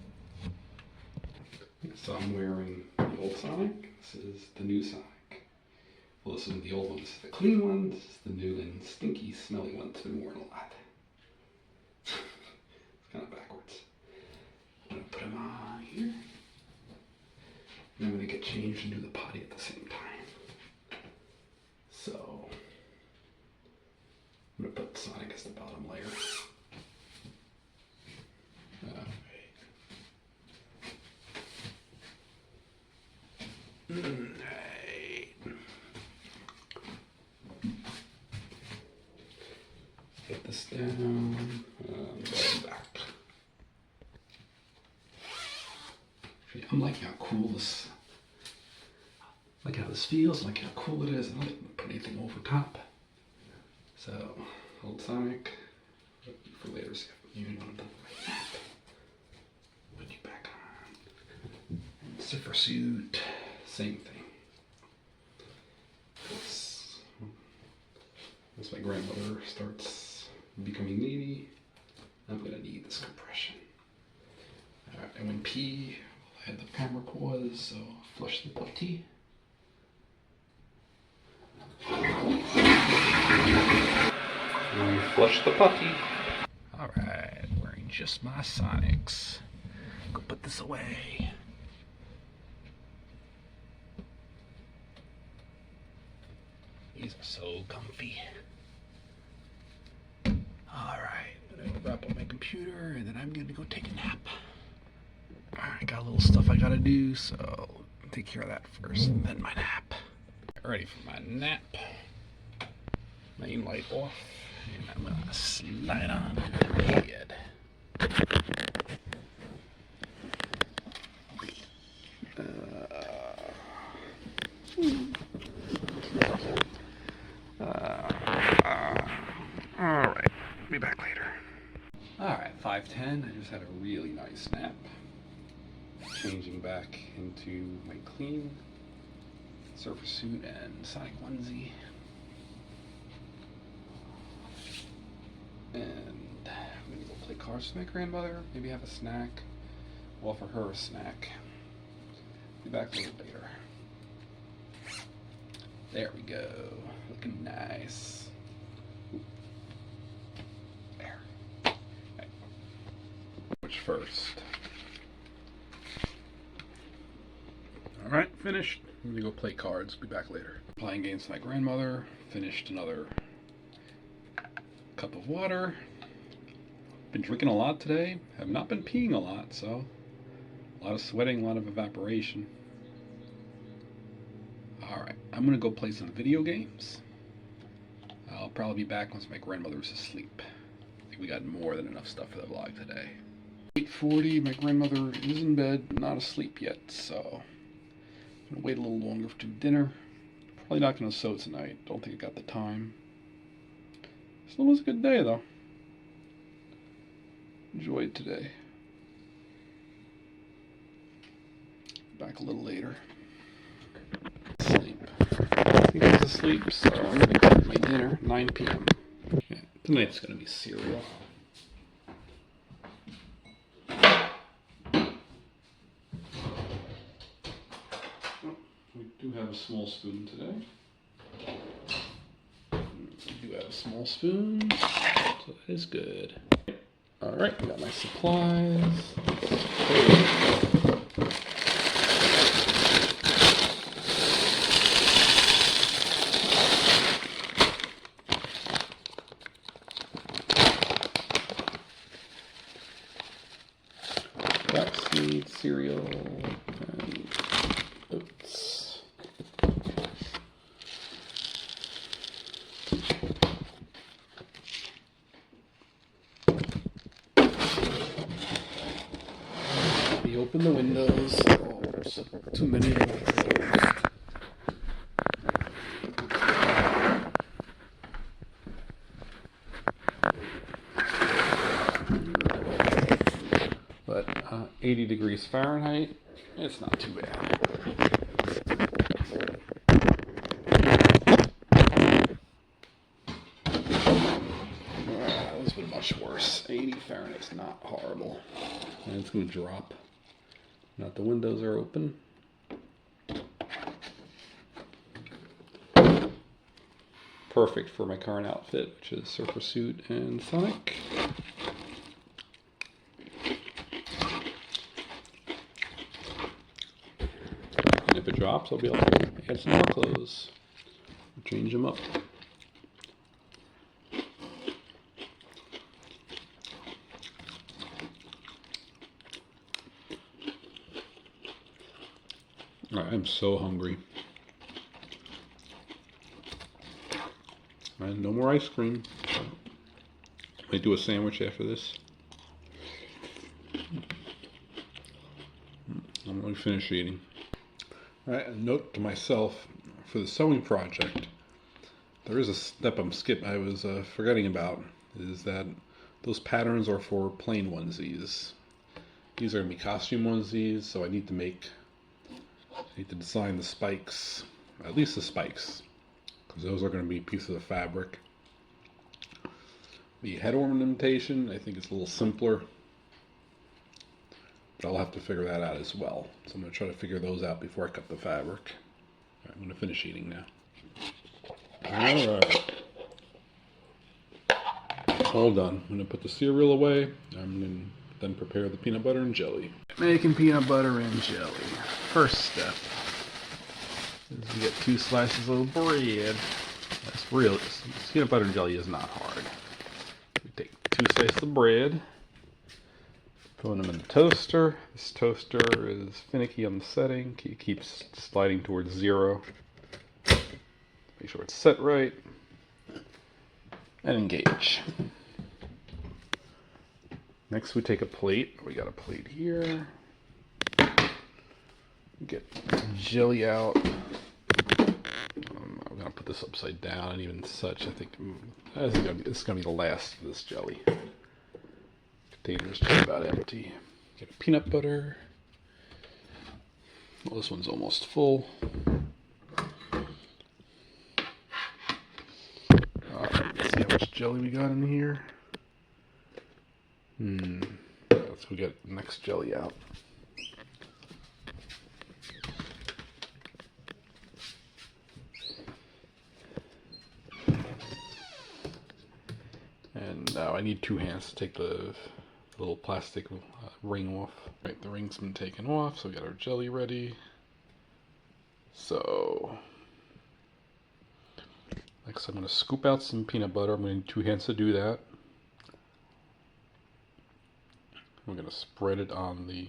S2: So I'm wearing the old Sonic. This is the new Sonic. Well, this is the old one. This is the clean one. This is the new and stinky, smelly one. It's been worn a lot. It's kind of backwards. I'm gonna put him on here. And I'm gonna get changed and do the potty at the same time. So I'm gonna put Sonic as the bottom layer. Alright. Put this down. Go back. I'm liking how cool this. Like how this feels. Like how cool it is. I don't like to put anything over top. So, old Sonic, for later, see if you want to put you back on. Zipper suit, same thing. Once my grandmother starts becoming needy, I'm gonna need this compression. Alright, and when pee, I had the camera pause, so flush the potty. And flush the potty.
S3: Alright, wearing just my Sonics. Go put this away. These are so comfy. Alright, I'm gonna wrap up my computer and then I'm gonna go take a nap. Alright, got a little stuff I gotta do, so take care of that first and then my nap. Ready for my nap. Main light off, and I'm gonna slide on into bed. Alright, be back later.
S2: Alright, 5:10. I just had a really nice nap. Changing back into my clean surfer suit and Sonic onesie. And I'm gonna go play cards with my grandmother, maybe have a snack, offer her a snack. Be back a little later. There we go, looking nice. Ooh. There. Right. Which first? Alright, finished. I'm gonna go play cards, be back later. Playing games with my grandmother, finished another cup of water. Been drinking a lot today. Have not been peeing a lot, so a lot of sweating, a lot of evaporation. Alright, I'm gonna go play some video games. I'll probably be back once my grandmother's asleep. I think we got more than enough stuff for the vlog today. 8:40, my grandmother is in bed, not asleep yet, so I'm gonna wait a little longer to dinner. Probably not gonna sew tonight. Don't think I got the time. Still was a good day though. Enjoyed today. Back a little later. Sleep. I think I was asleep, so I'm gonna get my dinner. 9 p.m. Yeah, tonight's gonna be cereal. We do have a small spoon today. We do have a small spoon, so that is good. Alright, got my supplies. Flaxseed, cereal, and oats. We open the windows. Oh, there's too many of them. But 80 degrees Fahrenheit, it's not too bad. This would be much worse. 80 Fahrenheit's not horrible. And it's going to drop. Now the windows are open. Perfect for my current outfit, which is surfer suit and Sonic. And if it drops, I'll be able to add some more clothes. Change them up. I'm so hungry. And no more ice cream. Might do a sandwich after this. I'm going to finish eating. Alright, a note to myself for the sewing project.
S3: there is a step I was forgetting about, is that those patterns are for plain onesies. These are going to be costume onesies, so I need to design the spikes, at least the spikes, because those are going to be pieces of fabric. The head ornamentation, I think, is a little simpler, but I'll have to figure that out as well. So I'm going to try to figure those out before I cut the fabric. All right, I'm going to finish eating now. All right. All done. I'm going to put the cereal away. I'm going to then prepare the peanut butter and jelly. Making peanut butter and jelly. First step is you get 2 slices of bread. That's real. Peanut butter and jelly is not hard. We take 2 slices of bread, put them in the toaster. This toaster is finicky on the setting. It keeps sliding towards 0. Make sure it's set right. And engage. Next we take a plate. We got a plate here. Get jelly out. I'm going to put this upside down, and even such, I think this is going to be the last of this jelly. Container's just about empty. Get a peanut butter. Well, this one's almost full. Let's see how much jelly we got in here. Let's go get the next jelly out. And now I need 2 hands to take the little plastic ring off. Right, the ring's been taken off, so we got our jelly ready. So next I'm going to scoop out some peanut butter. I'm going to need 2 hands to do that. We're going to spread it on the...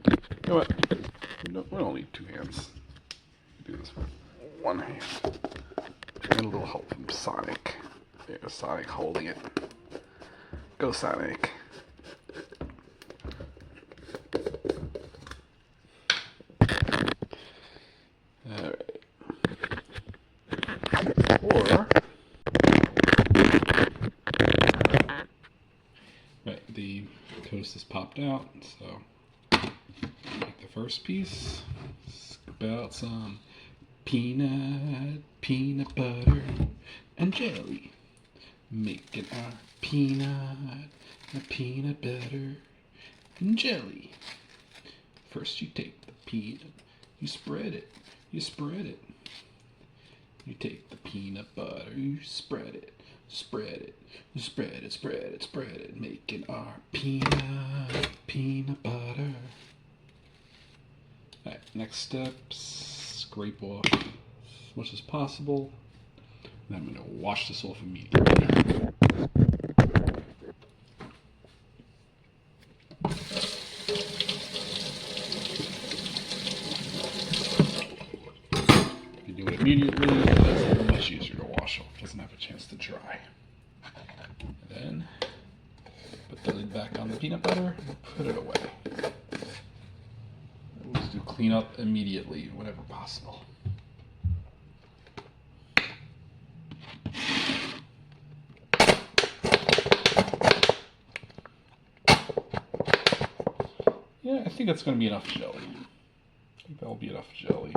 S3: You know what? We don't need 2 hands. Do this with 1 hand. And a little help from Sonic. There's Sonic holding it. Go, Sonic. Alright. Or... Right, the toast is popped out, so take the first piece, scoop out some peanut butter and jelly, making our peanut butter and jelly. First you take the peanut, you spread it. You take the peanut butter, you spread it, spread it, making our peanut butter. Alright, next step, scrape off as much as possible. And I'm going to wash this off immediately. If you do it immediately, it's much easier to wash off. It doesn't have a chance to dry. And then put the lid back on the peanut butter and put it away. Always do clean up immediately whenever possible. Yeah, I think that's going to be enough jelly. I think that'll be enough jelly.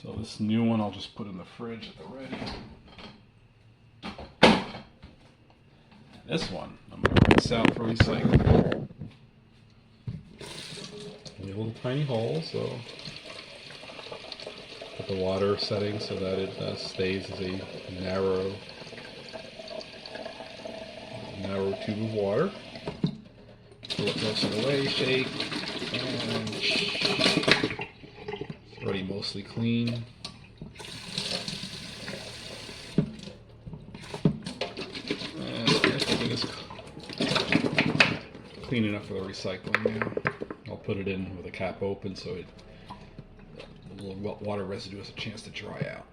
S3: So this new one I'll just put in the fridge at the ready. This one I'm going to rinse out for recycling. A little tiny hole, so put the water setting so that it stays as a narrow tube of water. Pull it most of the way, shake, and it's already mostly clean. And everything is clean enough for the recycling now. I'll put it in with the cap open so the little water residue has a chance to dry out.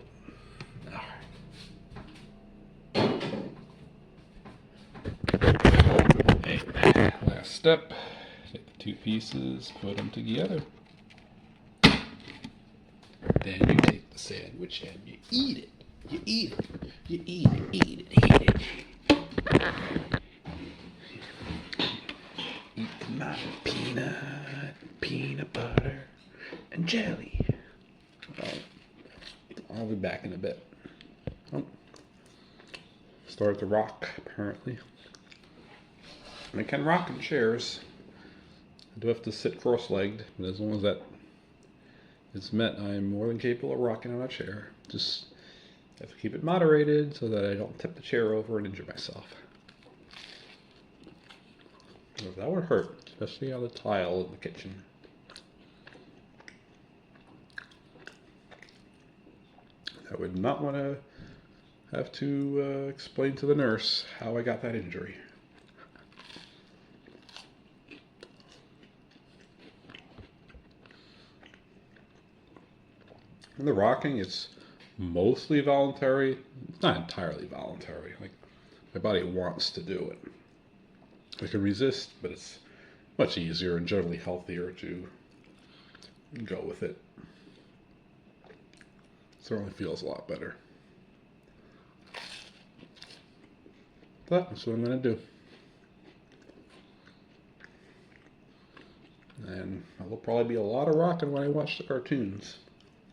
S3: Last step, take the 2 pieces, put them together. Then you take the sandwich and you eat it. You eat it. You eat it, eat it, eat it. Eat my peanut butter, and jelly. I'll be back in a bit. Oh. Started to rock, apparently. I can rock in chairs. I do have to sit cross-legged, but as long as that is met, I am more than capable of rocking on a chair. Just have to keep it moderated so that I don't tip the chair over and injure myself. That would hurt, especially on the tile in the kitchen. I would not want to have to explain to the nurse how I got that injury. And the rocking, it's mostly voluntary. It's not entirely voluntary. Like, my body wants to do it. I can resist, but it's much easier and generally healthier to go with it. Certainly feels a lot better. But that's what I'm going to do. And there will probably be a lot of rocking when I watch the cartoons.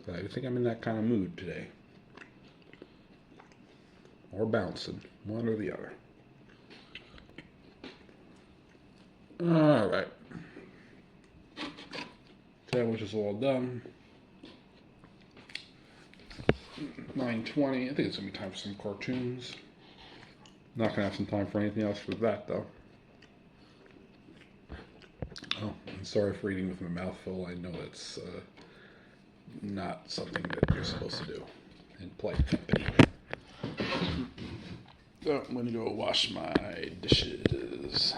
S3: But I think I'm in that kind of mood today. Or bouncing, one or the other. Alright. Sandwich is all done. 9:20. I think it's going to be time for some cartoons. Not going to have some time for anything else for that, though. Oh, I'm sorry for eating with my mouth full. I know that's not something that you're supposed to do in polite company. So I'm going to go wash my dishes.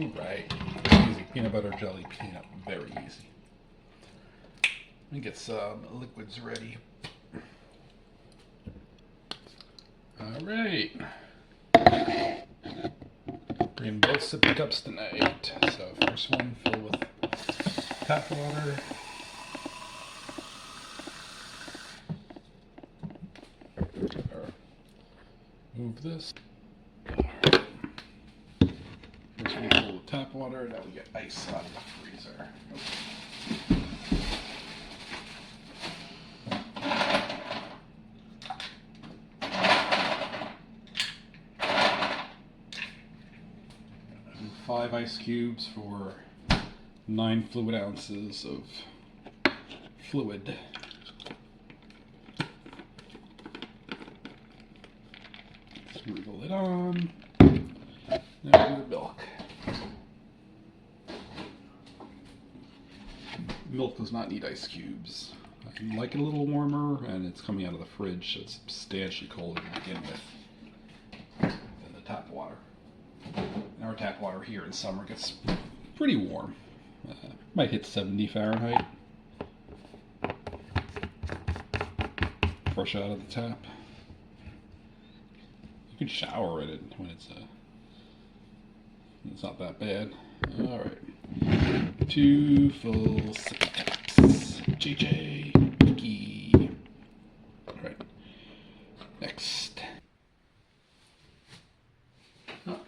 S3: Alright, easy peanut butter jelly peanut, very easy. Let me get some liquids ready. Alright. Bringing both sippy cups tonight. So first one fill with tap water. Move this. First one fill with tap water. Now we get ice out of the freezer. And 5 ice cubes for 9 fluid ounces of fluid. Screw the lid on. Now do the milk. Milk does not need ice cubes. I like it a little warmer, and it's coming out of the fridge, so it's substantially colder to begin with than the tap water. And our tap water here in summer gets pretty warm. Might hit 70 Fahrenheit. Fresh out of the tap. You can shower in it when it's not that bad. Alright. 2 full sippy cups. JJ. Vicky. Alright. Next. Oh,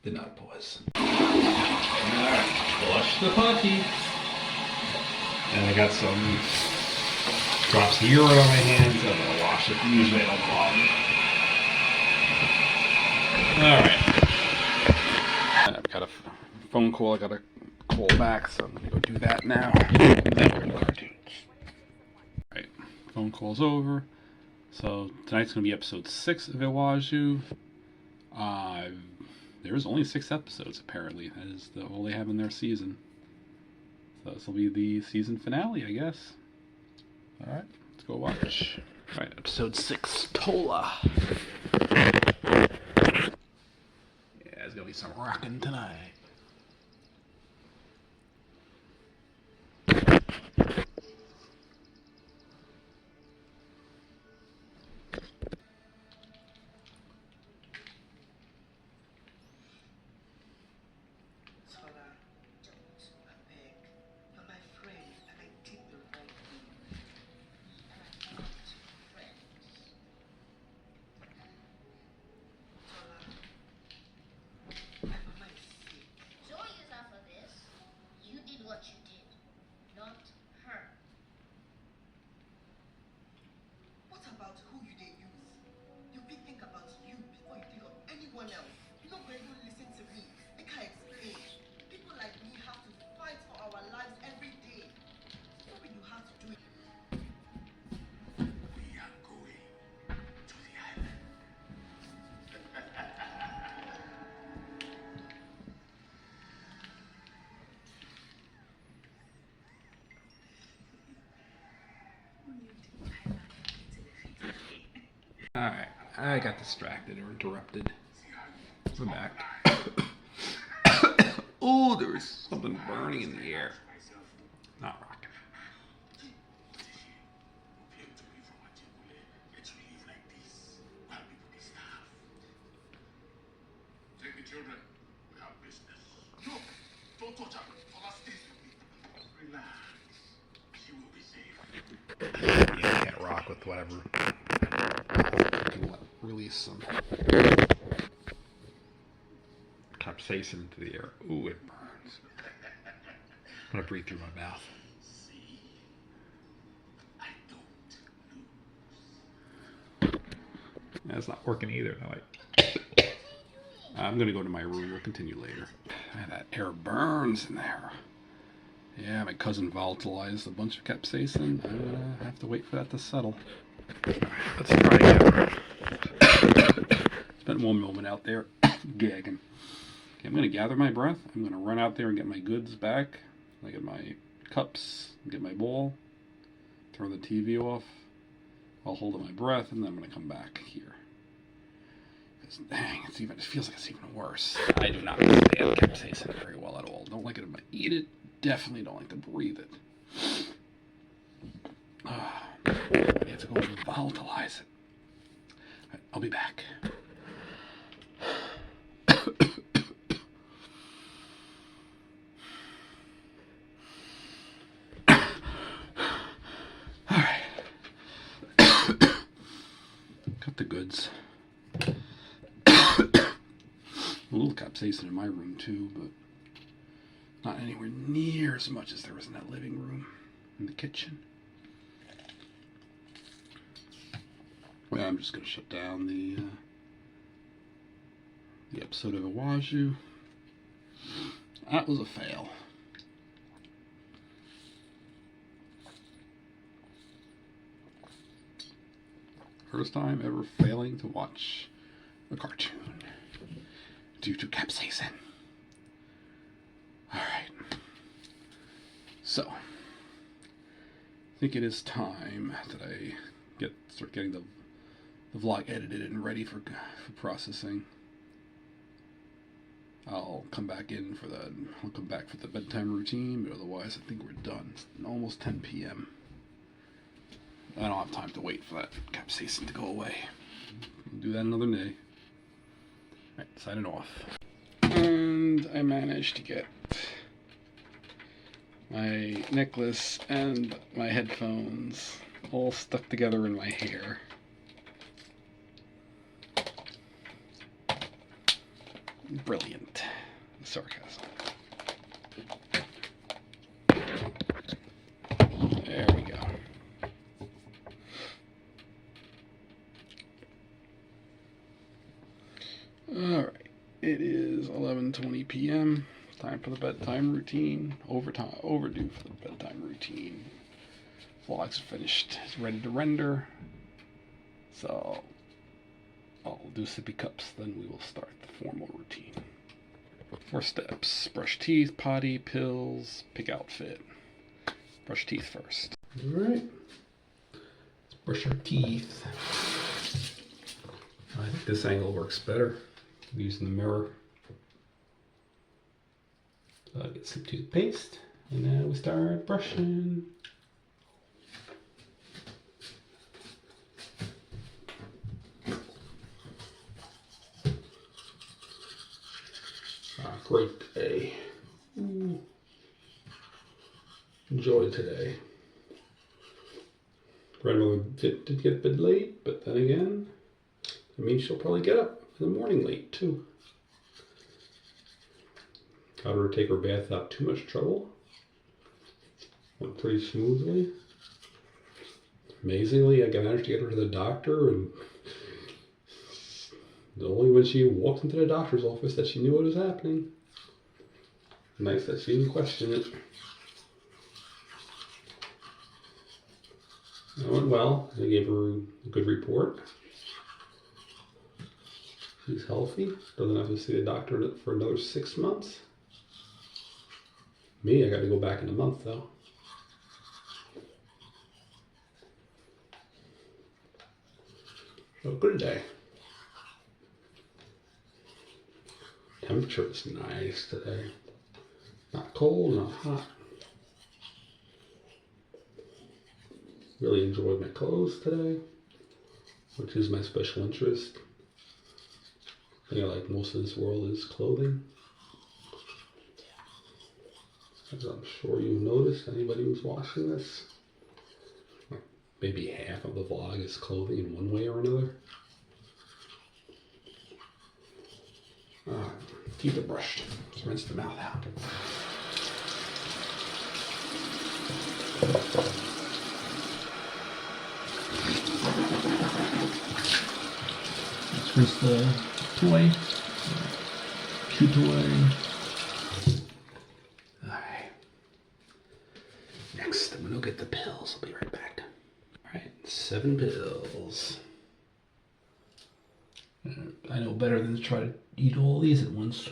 S3: did not pause. Alright. Flush the potty. And I got some drops of urine on my hands. I'm going to wash it. Usually I don't bother. Alright. I've got a phone call I gotta call back, so I'm gonna go do that now. Alright, phone call's over. So tonight's gonna be episode 6 of Iwaju. There's only 6 episodes apparently. That is all they have in their season. So this will be the season finale, I guess. Alright, let's go watch. Alright, episode 6, Tola. There's gonna be some rockin' tonight. Alright, I got distracted or interrupted. We're back. Oh, there's something burning in the air. Not rocking. Yeah, can't rock with whatever. Release some capsaicin into the air. Ooh, it burns. I'm gonna breathe through my mouth. That's not working either. I'm gonna go to my room. We'll continue later. Man, that air burns in there. Yeah, my cousin volatilized a bunch of capsaicin. I'm gonna have to wait for that to settle. Let's try again. Spent one moment out there gagging. Okay, I'm gonna gather my breath. I'm gonna run out there and get my goods back. I get my cups, get my bowl, turn the TV off. I'll hold my breath, and then I'm gonna come back here. Dang, it feels like it's even worse. I do not understand capsaicin very well at all. Don't like it if I eat it. Definitely don't like to breathe it. I have to go and volatilize it. Right, I'll be back. All right. Got the goods. A little capsaicin in my room too, but not anywhere near as much as there was in that living room, in the kitchen. Well, I'm just gonna shut down the episode of Iwaju. That was a fail. First time ever failing to watch a cartoon due to capsaicin. Alright. So, I think it is time that I start getting the vlog edited and ready for processing. I'll come back for the bedtime routine, but otherwise I think we're done. It's almost 10 p.m. I don't have time to wait for that capsaicin to go away. We'll do that another day. Alright, signing off. And I managed to get my necklace and my headphones all stuck together in my hair. Brilliant. Sarcasm. There we go. Alright, it is 11:20 p.m. Time for the bedtime routine. Overdue for the bedtime routine. Vlog's finished. It's ready to render. So, I'll do sippy cups, then we will start the formal routine. 4 steps. Brush teeth, potty, pills, pick outfit. Brush teeth first. Alright. Let's brush our teeth. I think this angle works better. Using the mirror. So I'll get some toothpaste, and now we start brushing. Great day. Enjoy today. Grandmother did get a bit late, but then again, I mean, she'll probably get up in the morning late too. Got her to take her bath without too much trouble. Went pretty smoothly. Amazingly, I managed to get her to the doctor, and only when she walked into the doctor's office that she knew what was happening. Nice that she didn't question it. It went well. I gave her a good report. She's healthy. Doesn't have to see the doctor for another 6 months. Me, I got to go back in a month though.
S2: a good day. Temperature is nice today. Not cold, not hot. Really enjoyed my clothes today, which is my special interest. I think I like most of this world is clothing. As I'm sure you've noticed, anybody who's watching this, maybe half of the vlog is clothing in one way or another. Teeth are brushed. Let's rinse the mouth out.
S3: Let's rinse the toy. Chew toy.
S2: Alright. Next, I'm gonna go get the pills. I'll be right back. Alright, 7 pills.
S3: I know better than to try to eat all these at once.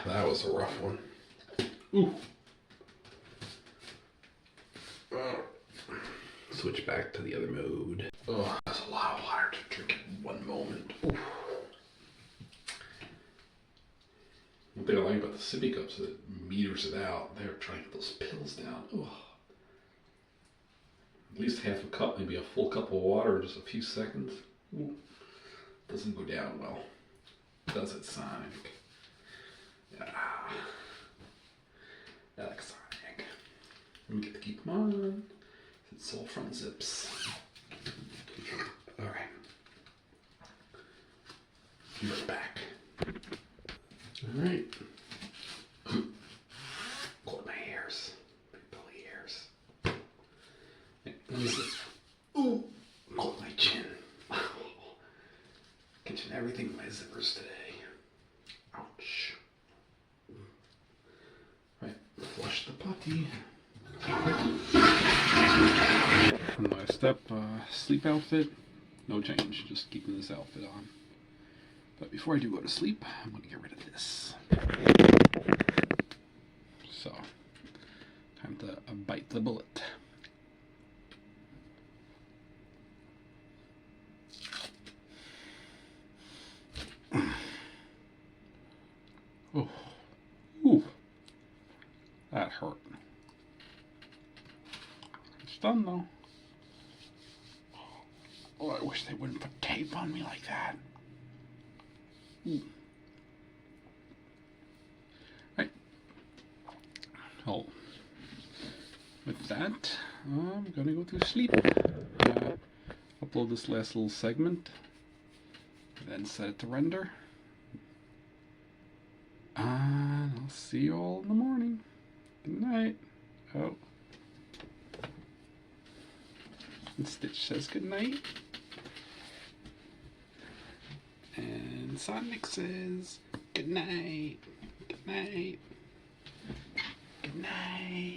S1: That was a rough one.
S2: Ooh. Switch back to the other mode.
S1: Oh, that's a lot of water to drink in one moment. Oof. One thing I like about the sippy cups is it meters it out. They're trying to get those pills down. Oh. At least half a cup, maybe a full cup of water in just a few seconds. Ooh. Doesn't go down well. Does it, Sonic? Yeah. I like Sonic. Let me get to keep them on. It's all front zips.
S2: Alright.
S1: Be right back.
S2: Alright. Caught my hairs. Big belly hairs. What is it? Ooh! Caught my chin. Catching everything in my zippers today. Ouch. Right, flush the potty. From my sleep outfit, no change, just keeping this outfit on. But before I do go to sleep, I'm going to get rid of this. So, time to bite the bullet. Oh, ooh, that hurt. It's done though. Oh, I wish they wouldn't put tape on me like that. Ooh. Right. Oh, with that, I'm gonna go to sleep. Upload this last little segment, then set it to render. And I'll see you all in the morning. Good night. Oh. And Stitch says good night. And Sonic says good night. Good night. Good night.